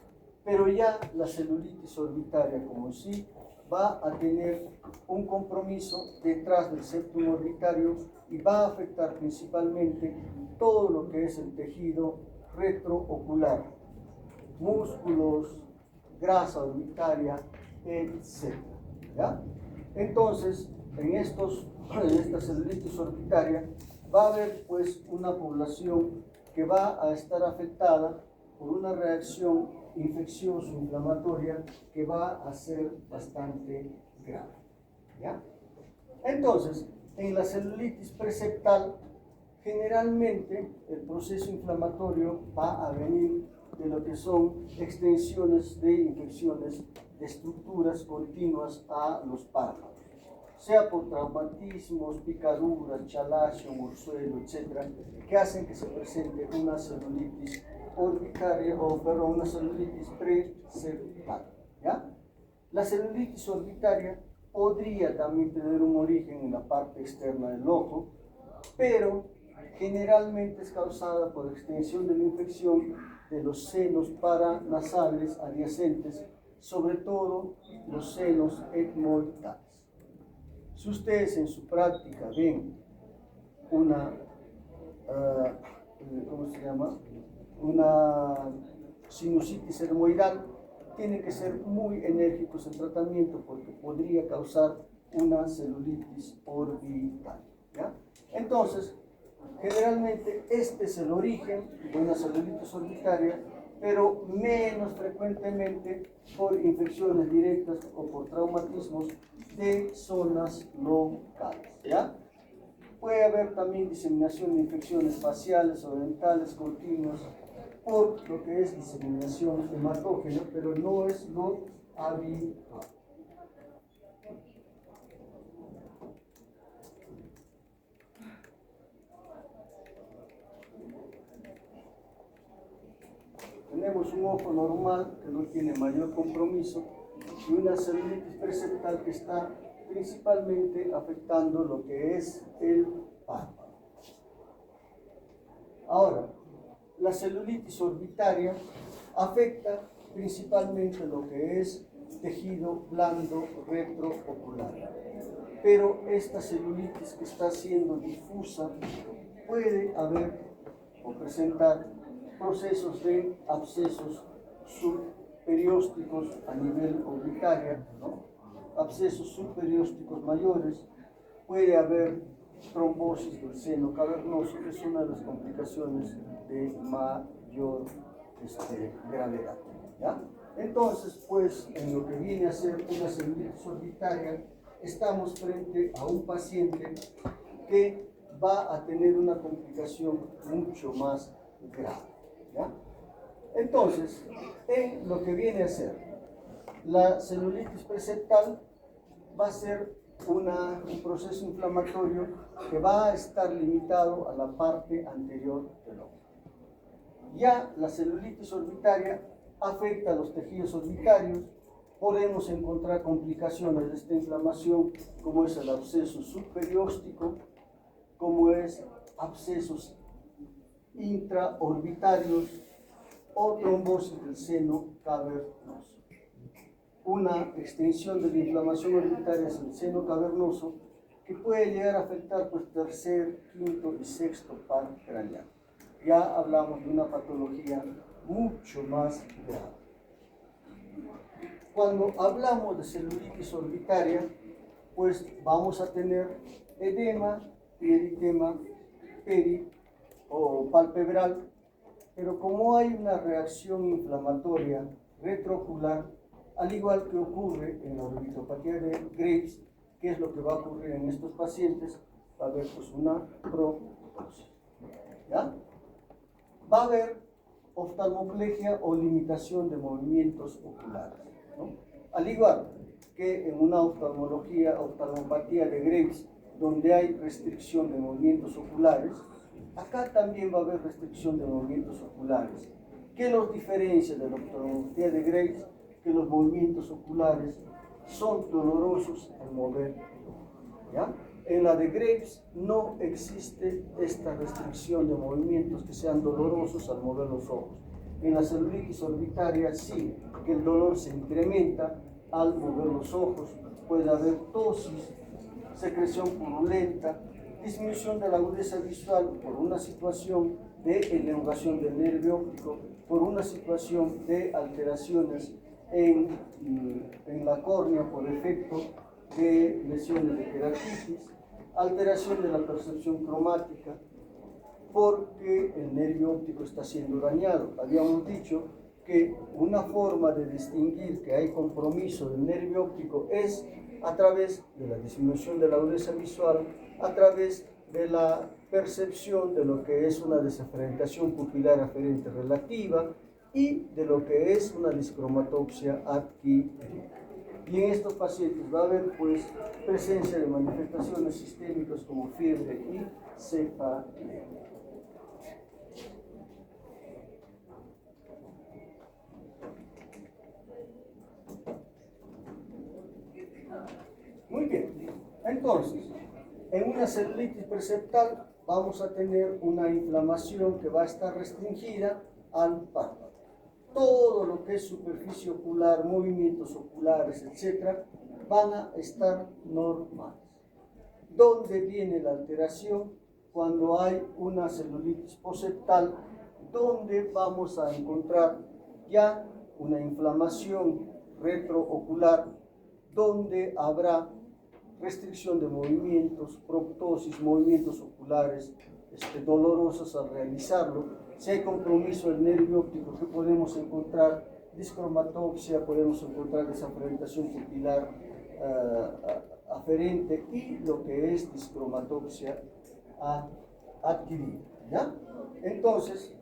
A: Pero ya la celulitis orbitaria como sí va a tener un compromiso detrás del septum orbitario y va a afectar principalmente todo lo que es el tejido retroocular, músculos, grasa orbitaria, etc. ¿Ya? Entonces, en esta celulitis orbitaria va a haber pues una población que va a estar afectada por una reacción infecciosa inflamatoria que va a ser bastante grave. ¿Ya? Entonces, en la celulitis preseptal, generalmente el proceso inflamatorio va a venir de lo que son extensiones de infecciones de estructuras continuas a los párpados, sea por traumatismos, picaduras, chalacio, morzuelo, etc., que hacen que se presente una celulitis orbitaria o una celulitis preseptal. ¿Ya? La celulitis orbitaria podría también tener un origen en la parte externa del ojo, pero generalmente es causada por extensión de la infección de los senos paranasales adyacentes, sobre todo los senos etmoidales. Si ustedes en su práctica ven una, una sinusitis etmoidal, tienen que ser muy enérgicos en tratamiento porque podría causar una celulitis orbital. ¿Ya? Entonces, generalmente este es el origen de una celulitis orbitaria, pero menos frecuentemente por infecciones directas o por traumatismos de zonas locales. ¿Ya? Puede haber también diseminación de infecciones faciales o dentales continuas por lo que es diseminación hematógena, pero no es lo habitual. Tenemos un ojo normal que no tiene mayor compromiso y una celulitis preseptal que está principalmente afectando lo que es el párpado. Ahora, la celulitis orbitaria afecta principalmente lo que es tejido blando retroocular, pero esta celulitis que está siendo difusa puede haber o presentar procesos de abscesos subperiósticos a nivel orbitaria, ¿no? Abscesos subperiósticos mayores, puede haber trombosis del seno cavernoso, que es una de las complicaciones de mayor gravedad. ¿Ya? Entonces, pues, en lo que viene a ser una celulitis orbitaria, estamos frente a un paciente que va a tener una complicación mucho más grave. ¿Ya? Entonces, en lo que viene a ser la celulitis preseptal, va a ser un proceso inflamatorio que va a estar limitado a la parte anterior del ojo. Ya la celulitis orbitaria afecta a los tejidos orbitarios. Podemos encontrar complicaciones de esta inflamación, como es el absceso subperióstico, como es abscesos intraorbitarios o trombosis del seno cavernoso. Una extensión de la inflamación orbitaria es el seno cavernoso, que puede llegar a afectar pues tercer, quinto y sexto par craneal. Ya hablamos de una patología mucho más grave. Cuando hablamos de celulitis orbitaria, pues vamos a tener edema y eritema peri o palpebral, pero como hay una reacción inflamatoria retroocular, al igual que ocurre en la orbitopatía de Graves, ¿qué es lo que va a ocurrir en estos pacientes? Va a haber pues una proptosis. ¿Ya? Va a haber oftalmoplegia o limitación de movimientos oculares, ¿no? Al igual que en una oftalmopatía de Graves, donde hay restricción de movimientos oculares, acá también va a haber restricción de movimientos oculares. ¿Qué los diferencia de la oftalmopatía de Graves? Que los movimientos oculares son dolorosos al mover. ¿Ya? En la de Graves no existe esta restricción de movimientos que sean dolorosos al mover los ojos. En la celulitis orbitaria sí, que el dolor se incrementa al mover los ojos. Puede haber tosis, secreción purulenta, disminución de la agudeza visual por una situación de elongación del nervio óptico, por una situación de alteraciones en la córnea por efecto de lesiones de queratitis, alteración de la percepción cromática, porque el nervio óptico está siendo dañado. Habíamos dicho que una forma de distinguir que hay compromiso del nervio óptico es a través de la disminución de la agudeza visual, a través de la percepción de lo que es una desafrentación pupilar aferente relativa y de lo que es una discromatopsia adquirida. Y en estos pacientes va a haber pues presencia de manifestaciones sistémicas como fiebre y cefalea. Muy bien, entonces, en una celulitis preseptal vamos a tener una inflamación que va a estar restringida al párpado. Todo lo que es superficie ocular, movimientos oculares, etc., van a estar normales. ¿Dónde viene la alteración? Cuando hay una celulitis poseptal, donde vamos a encontrar ya una inflamación retroocular, donde habrá restricción de movimientos, proptosis, movimientos oculares dolorosos al realizarlo. Si hay compromiso del nervio óptico, ¿qué podemos encontrar? Discromatopsia, podemos encontrar desafrentación pupilar aferente y lo que es discromatopsia adquirida. ¿Ya? Entonces,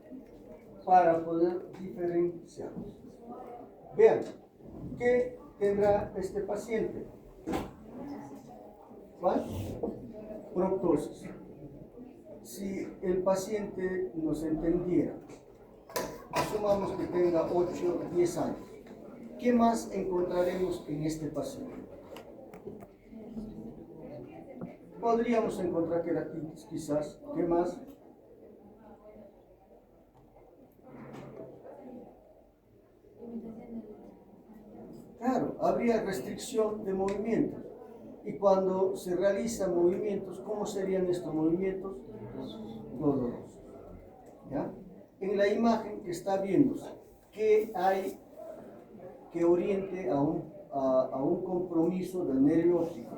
A: para poder diferenciarlos, vean, ¿qué tendrá este paciente? ¿Cuál? Proptosis. Si el paciente nos entendiera, asumamos que tenga 8 o 10 años, ¿qué más encontraremos en este paciente? Podríamos encontrar queratitis, quizás. ¿Qué más? Claro, habría restricción de movimientos. Y cuando se realizan movimientos, ¿cómo serían estos movimientos? Dolorosos. ¿Ya? En la imagen que está viendo, ¿qué hay que oriente a un compromiso del nervio óptico?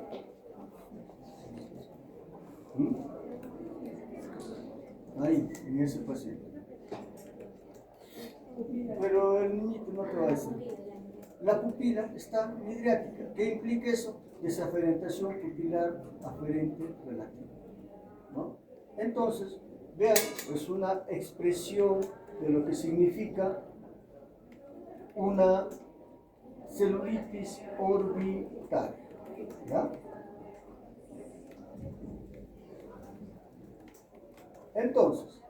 A: Ahí, en ese paciente. Pero el niñito no te va a decir. La pupila está midriática. ¿Qué implica eso? Desaferentación pupilar aferente relativa, ¿no? Entonces, vean, es una expresión de lo que significa una celulitis orbitaria, ¿ya? Entonces,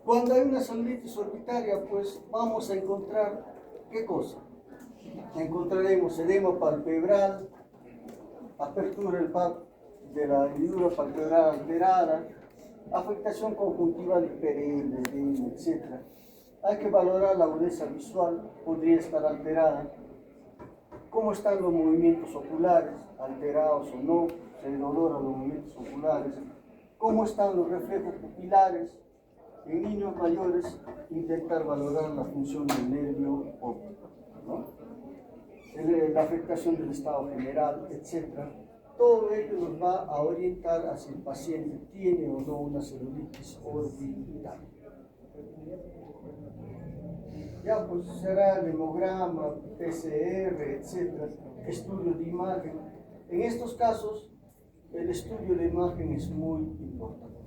A: cuando hay una celulitis orbitaria, pues vamos a encontrar, ¿qué cosa? Encontraremos edema palpebral, apertura de la hendidura palpebral alterada, afectación conjuntival perenne, etc. Hay que valorar la agudeza visual, podría estar alterada. ¿Cómo están los movimientos oculares, alterados o no? Se valoran los movimientos oculares. ¿Cómo están los reflejos pupilares? En niños mayores, intentar valorar la función del nervio óptico, ¿no? La afectación del estado general, etc. Todo ello nos va a orientar a si el paciente tiene o no una celulitis orbitaria. Ya pues será el hemograma, PCR, etc., estudio de imagen. En estos casos, el estudio de imagen es muy importante.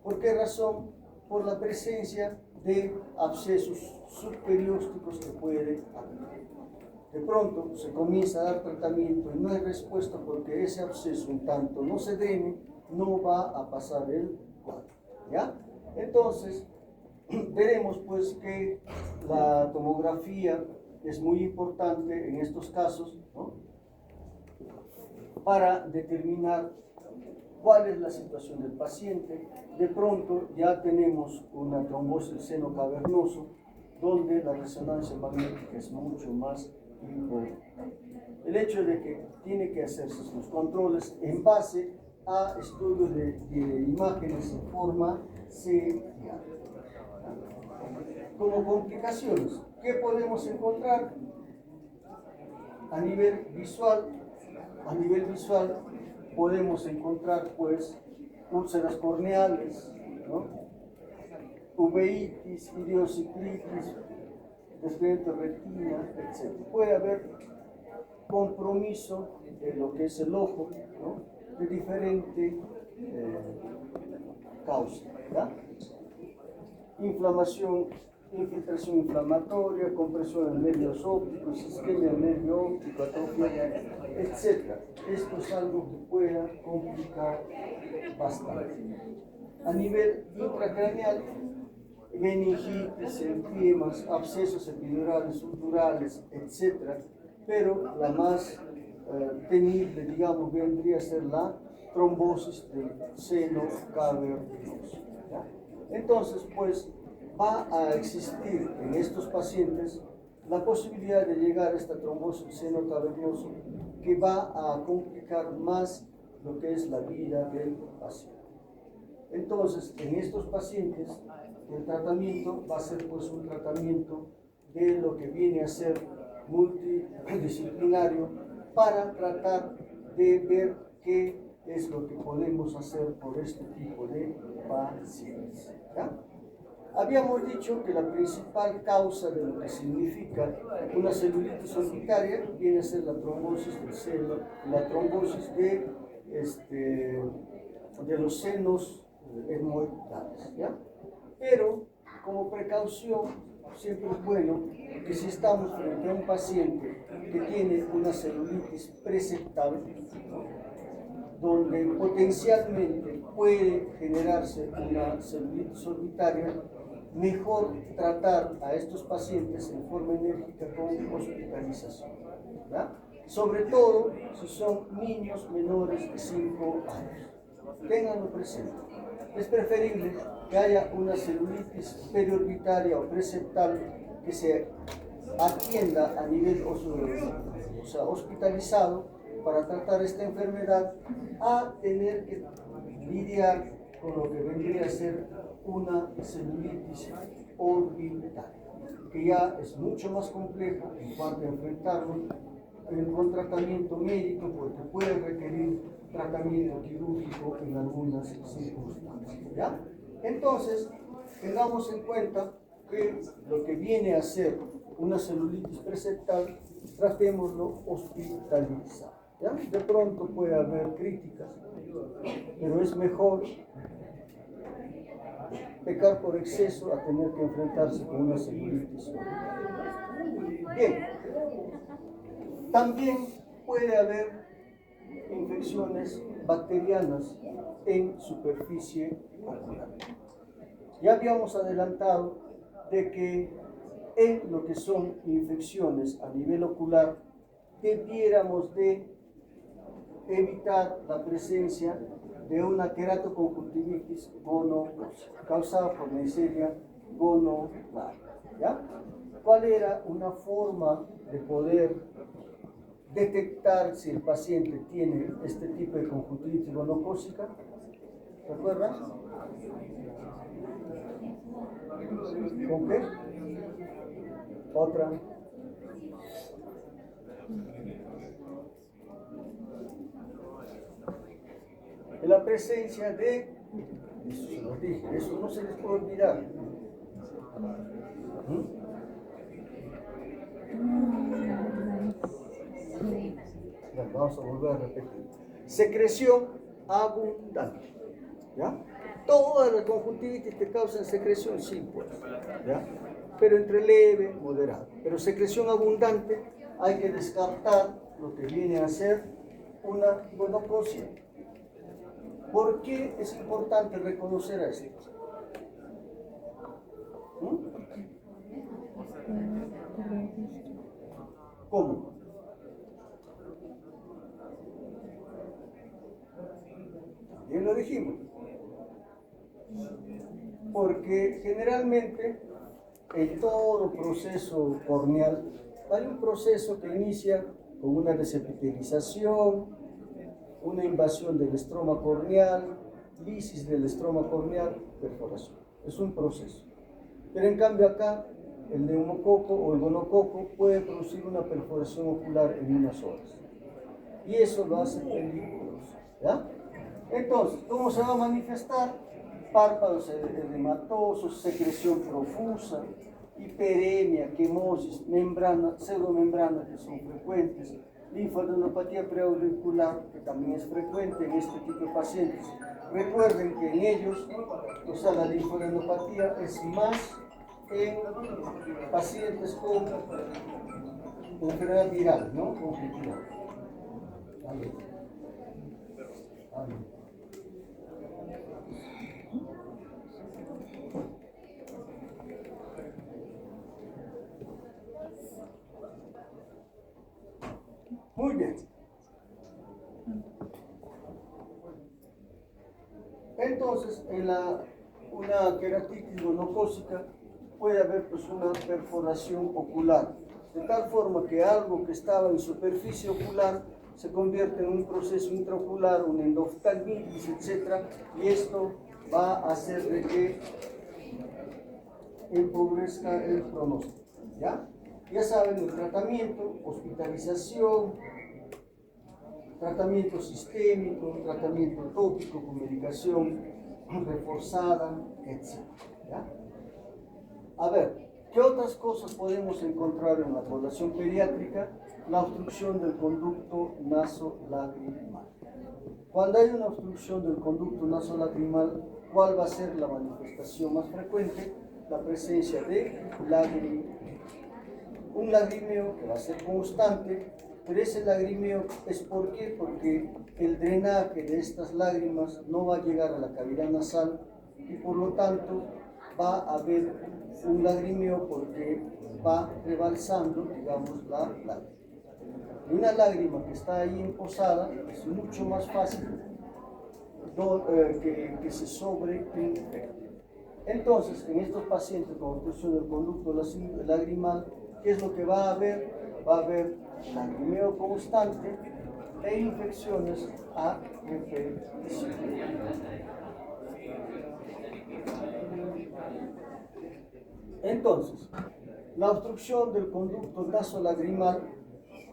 A: ¿Por qué razón? Por la presencia de abscesos subperiósticos que puede haber. De pronto se comienza a dar tratamiento y no hay respuesta porque ese absceso, en tanto no se drene, no va a pasar el cuadro, ¿ya? Entonces, veremos pues que la tomografía es muy importante en estos casos, ¿no? Para determinar cuál es la situación del paciente. De pronto ya tenemos una trombosis del seno cavernoso, donde la resonancia magnética es mucho más importante. El hecho de que tiene que hacerse los controles en base a estudios de imágenes en forma serial. Como complicaciones, ¿qué podemos encontrar? A nivel visual podemos encontrar pues úlceras corneales, ¿no? Uveitis, idiosinclitis, desviamiento de retina, etc. Puede haber compromiso de lo que es el ojo, ¿no? De diferente causa, ¿ya? Inflamación, infiltración inflamatoria, compresión del nervios ópticos, isquemia del nervio óptico, atrofia, etc. Esto es algo que pueda complicar bastante. A nivel intracraneal, meningitis, enfiemas, abscesos epidurales, subdurales, etc. Pero la más temible, digamos, vendría a ser la trombosis del seno cavernoso. Entonces, pues, va a existir en estos pacientes la posibilidad de llegar a esta trombosis del seno cavernoso que va a complicar más lo que es la vida del paciente. Entonces, en estos pacientes, el tratamiento va a ser pues un tratamiento de lo que viene a ser multidisciplinario para tratar de ver qué es lo que podemos hacer por este tipo de pacientes, ¿ya? Habíamos dicho que la principal causa de lo que significa una celulitis orbitaria viene a ser la trombosis del seno, la trombosis de los senos etmoidales, ¿ya? Pero como precaución siempre es bueno que si estamos frente a un paciente que tiene una celulitis preseptal, donde potencialmente puede generarse una celulitis orbitaria, mejor tratar a estos pacientes en forma enérgica con hospitalización, ¿verdad? Sobre todo si son niños menores de 5 años. Ténganlo presente. Es preferible que haya una celulitis periorbitaria o preseptal que se atienda a nivel hospitalizado para tratar esta enfermedad, a tener que lidiar con lo que vendría a ser una celulitis orbitaria, que ya es mucho más compleja en cuanto a enfrentarlo con tratamiento médico, porque puede requerir tratamiento quirúrgico en algunas circunstancias, ¿ya? Entonces, tengamos en cuenta que lo que viene a ser una celulitis preseptal, tratémoslo hospitalizado, ¿ya? De pronto puede haber críticas, pero es mejor pecar por exceso a tener que enfrentarse con una celulitis orbitaria. Bien, también puede haber infecciones bacterianas en superficie ocular. Ya habíamos adelantado de que en lo que son infecciones a nivel ocular debiéramos de evitar la presencia de una queratoconjuntivitis gonocócica causada por Neisseria gonorrhoeae. ¿Ya? ¿Cuál era una forma de poder detectar si el paciente tiene este tipo de conjuntivitis gonocócica? ¿Recuerdan? ¿Con qué? Otra. En la presencia de, eso se los dije, eso no se les puede olvidar. Bueno, vamos a volver a repetir. Secreción abundante. ¿Ya? Todas las conjuntivitis que causan secreción, sí, pues. ¿Ya? Pero entre leve, moderado. Pero secreción abundante, hay que descartar lo que viene a ser una gonocosia. ¿Por qué es importante reconocer a esto? ¿Cómo? Bien lo dijimos. Porque generalmente en todo proceso corneal hay un proceso que inicia con una desepitelización, una invasión del estroma corneal, lisis del estroma corneal, perforación. Es un proceso. Pero en cambio acá, el neumococo o el gonococo puede producir una perforación ocular en unas horas. Y eso lo hace peligroso. ¿Ya? Entonces, ¿cómo se va a manifestar? Párpados edematosos, secreción profusa, hiperemia, quemosis, membrana, pseudomembrana que son frecuentes, linfadenopatía preauricular que también es frecuente en este tipo de pacientes. Recuerden que en ellos, o sea, la linfadenopatía es más en pacientes con enfermedad viral, ¿no? Conflictiva. Muy bien. Entonces, en una queratitis gonocócica puede haber pues, una perforación ocular, de tal forma que algo que estaba en superficie ocular se convierte en un proceso intraocular, una endoftalmitis, etc. Y esto va a hacer de que empobrezca el pronóstico. ¿Ya? Ya saben, el tratamiento, hospitalización, tratamiento sistémico, tratamiento tópico con medicación reforzada, etc. ¿Ya? A ver, ¿qué otras cosas podemos encontrar en la población pediátrica? La obstrucción del conducto nasolacrimal. Cuando hay una obstrucción del conducto nasolacrimal, ¿cuál va a ser la manifestación más frecuente? La presencia de lagrimeo. Un lagrimeo que va a ser constante, pero ese lagrimeo es ¿por qué? Porque el drenaje de estas lágrimas no va a llegar a la cavidad nasal y por lo tanto va a haber un lagrimeo porque va rebalsando, digamos, la lágrima. Y una lágrima que está ahí emposada es mucho más fácil que se sobreinfecte. Entonces, en estos pacientes con obstrucción del conducto lagrimal, ¿qué es lo que va a haber? Va a haber lagrimeo constante e infecciones a repetición. Entonces, la obstrucción del conducto nasolagrimal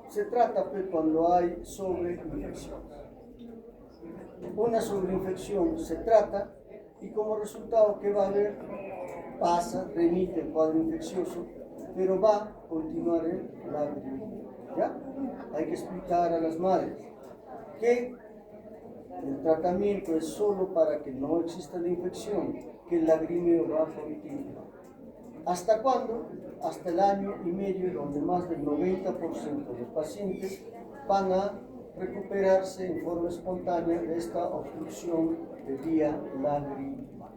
A: se trata pues, cuando hay sobreinfección. Una sobreinfección se trata y como resultado que va a haber, pasa, remite el cuadro infeccioso, pero va a continuar el lagrimeo. ¿Ya? Hay que explicar a las madres que el tratamiento es solo para que no exista la infección, que el lagrimeo va a continuar. ¿Hasta cuándo? hasta el año y medio, donde más del 90% de pacientes van a recuperarse en forma espontánea de esta obstrucción de vía lagrimal.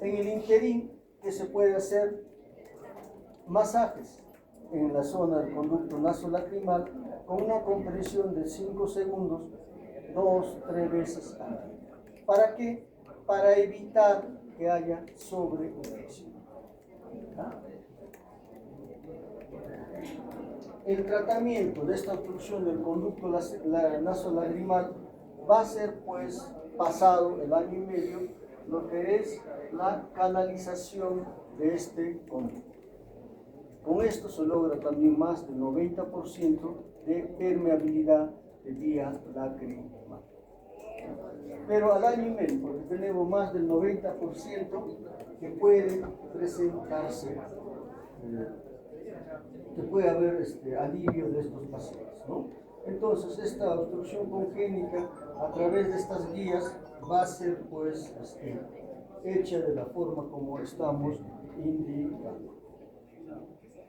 A: En el interín, que se puede hacer masajes en la zona del conducto nasolacrimal con una compresión de 5 segundos, 2-3 veces al día. ¿Para qué? Para evitar que haya sobreinfección. El tratamiento de esta obstrucción del conducto nasolagrimal va a ser, pues, pasado el año y medio, lo que es la canalización de este conducto. Con esto se logra también más del 90% de permeabilidad de vía lacrimal. Pero al año y medio, porque tenemos más del 90% que puede presentarse, que puede haber alivio de estos pacientes, ¿no? Entonces, esta obstrucción congénita a través de estas guías va a ser, pues, hecha de la forma como estamos indicando.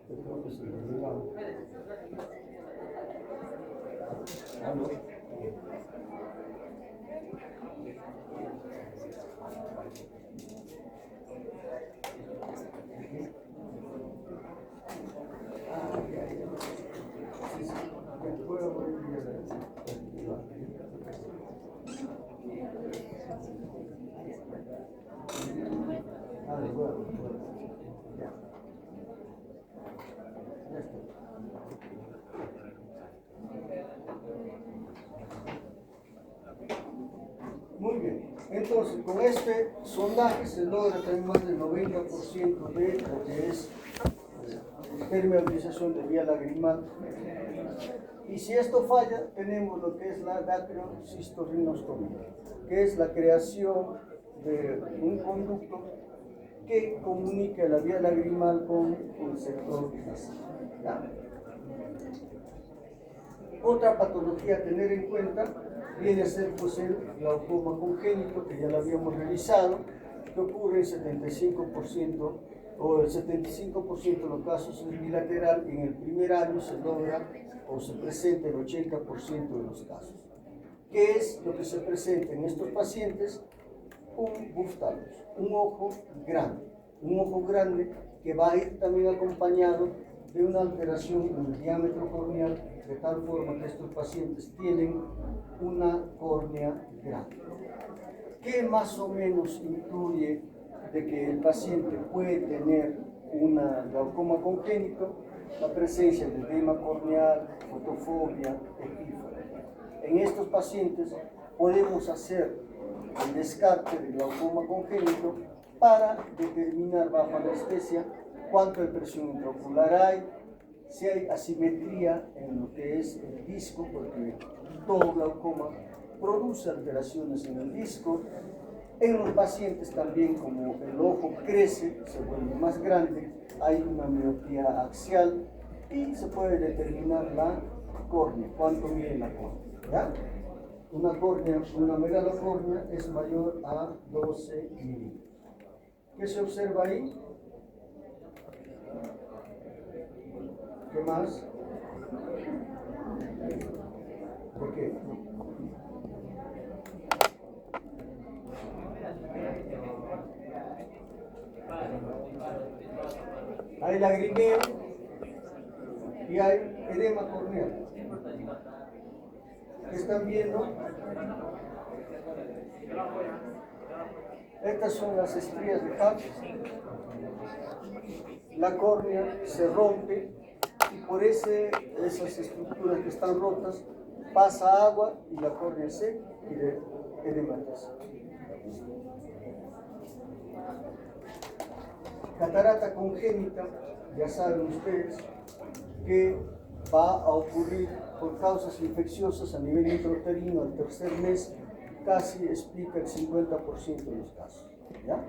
A: Creo que se lo olvidaba. Muy bien, entonces con este sondaje se logra también más del 90% de lo que es permeabilización de vía lagrimal. Y si esto falla, tenemos lo que es la dacriocistorrinostomía, que es la creación de un conducto que comunica la vía lagrimal con el sector nasal. Otra patología a tener en cuenta viene a ser, pues, el glaucoma congénito, que ya lo habíamos revisado, que ocurre en 75% o el 75% de los casos es bilateral, y en el primer año se logra o se presenta el 80% de los casos. ¿Qué es lo que se presenta en estos pacientes? Un buftalus, un ojo grande que va a ir también acompañado de una alteración en el diámetro corneal, de tal forma que estos pacientes tienen una córnea grande. ¿Qué más o menos incluye de que el paciente puede tener una glaucoma congénito? La presencia de edema corneal, fotofobia, epífora. En estos pacientes podemos hacer el descarte del glaucoma congénito para determinar bajo anestesia cuánto de presión intraocular hay, si hay asimetría en lo que es el disco, porque todo glaucoma produce alteraciones en el disco. En los pacientes también, como el ojo crece, se vuelve más grande, hay una miopía axial y se puede determinar la córnea, cuánto mide la córnea, ¿ya? Una córnea, una megalocórnea es mayor a 12 milímetros. ¿Qué se observa ahí? ¿Qué más? ¿Por qué? Hay lagrimeo y hay edema corneal. ¿Qué están viendo? Estas son las estrías de Hutch. La córnea se rompe y por esas estructuras que están rotas pasa agua y la córnea seca y edematiza. Catarata congénita, ya saben ustedes que va a ocurrir por causas infecciosas a nivel intrauterino al tercer mes, casi explica el 50% de los casos, ¿ya?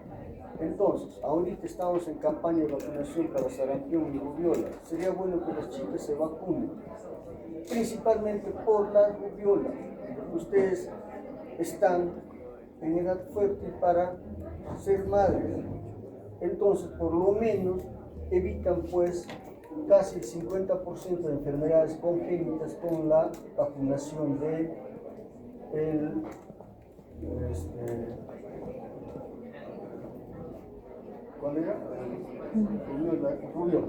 A: Entonces, ahorita estamos en campaña de vacunación para sarampión y rubiola. Sería bueno que las chicas se vacunen, principalmente por la rubiola. Ustedes están en edad fértil para ser madres. Entonces, por lo menos, evitan pues casi el 50% de enfermedades congénitas con la vacunación de el ¿cuál era? Rubio,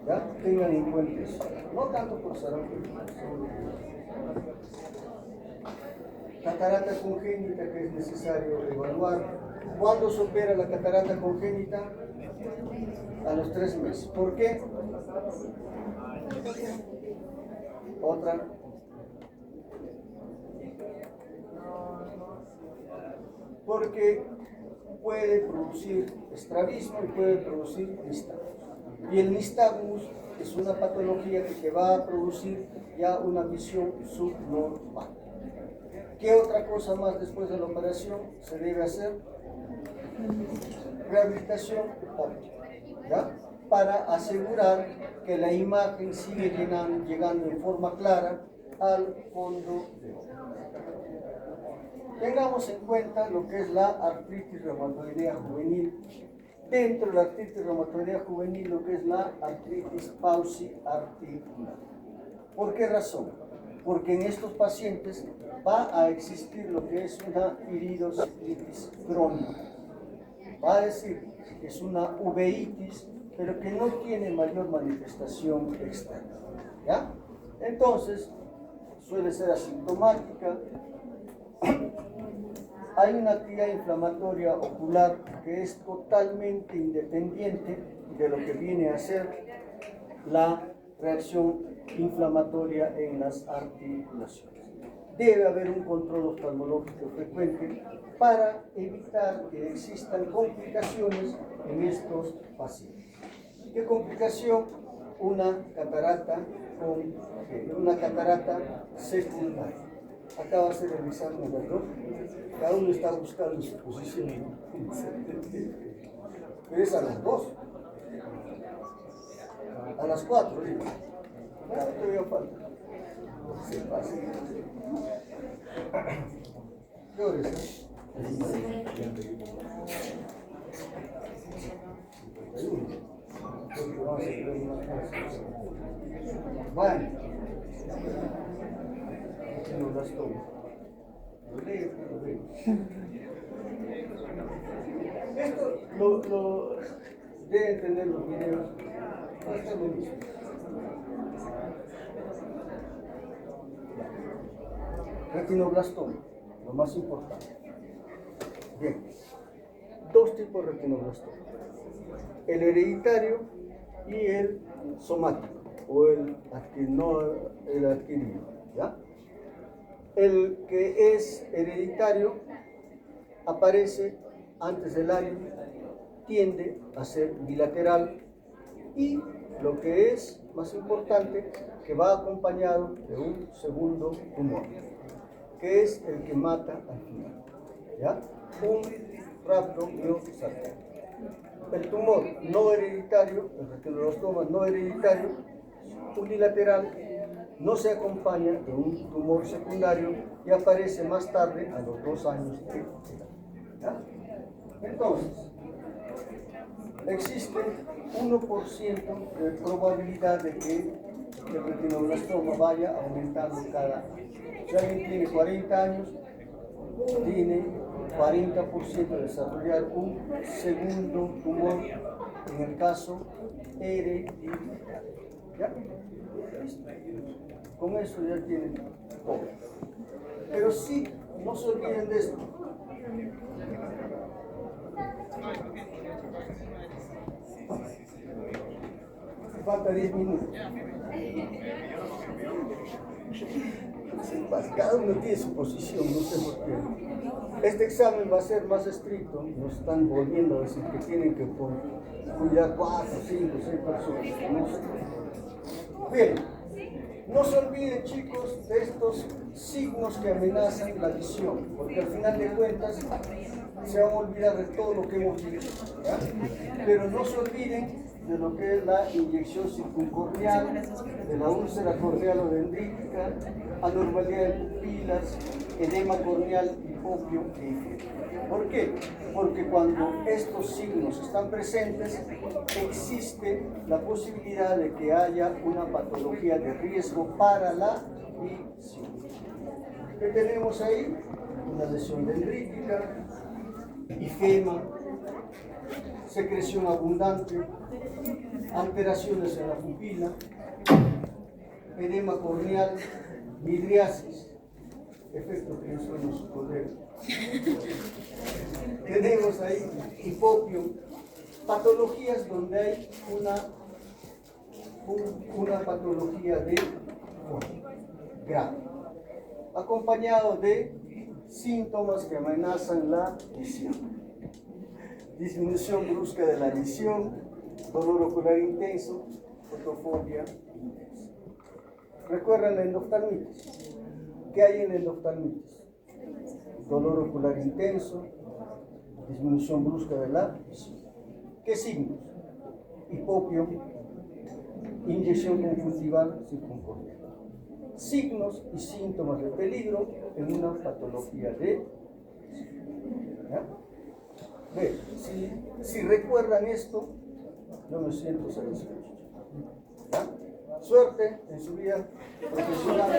A: ¿ya? Tengan en cuenta eso. No tanto por sarampión. Catarata congénita que es necesario evaluar. ¿Cuándo se opera la catarata congénita? A los 3 meses. ¿Por qué? Otra. Porque puede producir estrabismo y puede producir nistagmus. Y el nistagmus es una patología que va a producir ya una visión subnormal. ¿Qué otra cosa más después de la operación se debe hacer? Rehabilitación óptica, ¿ya? Para asegurar que la imagen sigue llegando en forma clara al fondo de ojo. Tengamos en cuenta lo que es la artritis reumatoidea juvenil. Dentro de la artritis reumatoidea juvenil, lo que es la artritis pauciarticular. ¿Por qué razón? Porque en estos pacientes va a existir lo que es una iridociclitis crónica. Va a decir que es una uveitis, pero que no tiene mayor manifestación externa, ¿ya? Entonces, suele ser asintomática. Hay una actividad inflamatoria ocular que es totalmente independiente de lo que viene a ser la reacción inflamatoria en las articulaciones. Debe haber un control oftalmológico frecuente para evitar que existan complicaciones en estos pacientes. ¿Qué complicación? Una catarata secundaria. Acá va a ser el examen, ¿verdad? Cada uno está buscando su posición. Pero es a las 2. A las 4, digo. Bueno, todavía falta. Se pasa. ¿Qué hora es? Bueno. No las tomo. Lo leo. Esto lo deben tener los videos. Esto es lo mismo. Retinoblastoma, lo más importante. Bien, 2 tipos de retinoblastoma. El hereditario y el somático, o el adquirido. ¿Ya? El que es hereditario aparece antes del año, tiende a ser bilateral y lo que es más importante, que va acompañado de un segundo tumor, que es el que mata al final, ¿ya? Un rhabdomyosarcoma. El tumor no hereditario, el retinoblastoma no hereditario, unilateral, no se acompaña de un tumor secundario y aparece más tarde, a los 2 años de edad. ¿Ya? Entonces, existe 1% de probabilidad de que el retinoblastoma vaya aumentando cada año. Si alguien tiene 40 años, tiene 40% de desarrollar un segundo tumor, en el caso hereditario. ¿Ya? Con eso ya tienen todo. Pero sí, no se olviden de esto. Falta 10 minutos. Cada uno tiene su posición, no sé por qué. Este examen va a ser más estricto. Nos están volviendo a decir que tienen que cuidar 4, 5, 6 personas. No sé. Bien, no se olviden, chicos, de estos signos que amenazan la visión, porque al final de cuentas se van a olvidar de todo lo que hemos dicho, ¿ya? Pero no se olviden de lo que es la inyección circuncorneal, de la úlcera corneal o dendrítica, anormalidad de pupilas, edema corneal y hipopio e ifemia. ¿Por qué? Porque cuando estos signos están presentes, existe la posibilidad de que haya una patología de riesgo para la visión. ¿Qué tenemos ahí? Una lesión dendrítica, ifema, secreción abundante, alteraciones en la pupila, edema corneal, midriasis, efecto tensorio psicodélico. Tenemos ahí hipopio, patologías donde hay una patología de grave, acompañado de síntomas que amenazan la visión. Disminución brusca de la visión, dolor ocular intenso, fotofobia intensa. ¿Recuerdan la endoftalmitis? ¿Qué hay en la endoftalmitis? Dolor ocular intenso, disminución brusca de la visión. ¿Qué signos? Hipopio, inyección conjuntival circuncorneal. Signos y síntomas de peligro en una patología de visión. ¿Ya? Ve, si recuerdan esto, yo me siento satisfecho. ¿Ya? Suerte en su vida profesional.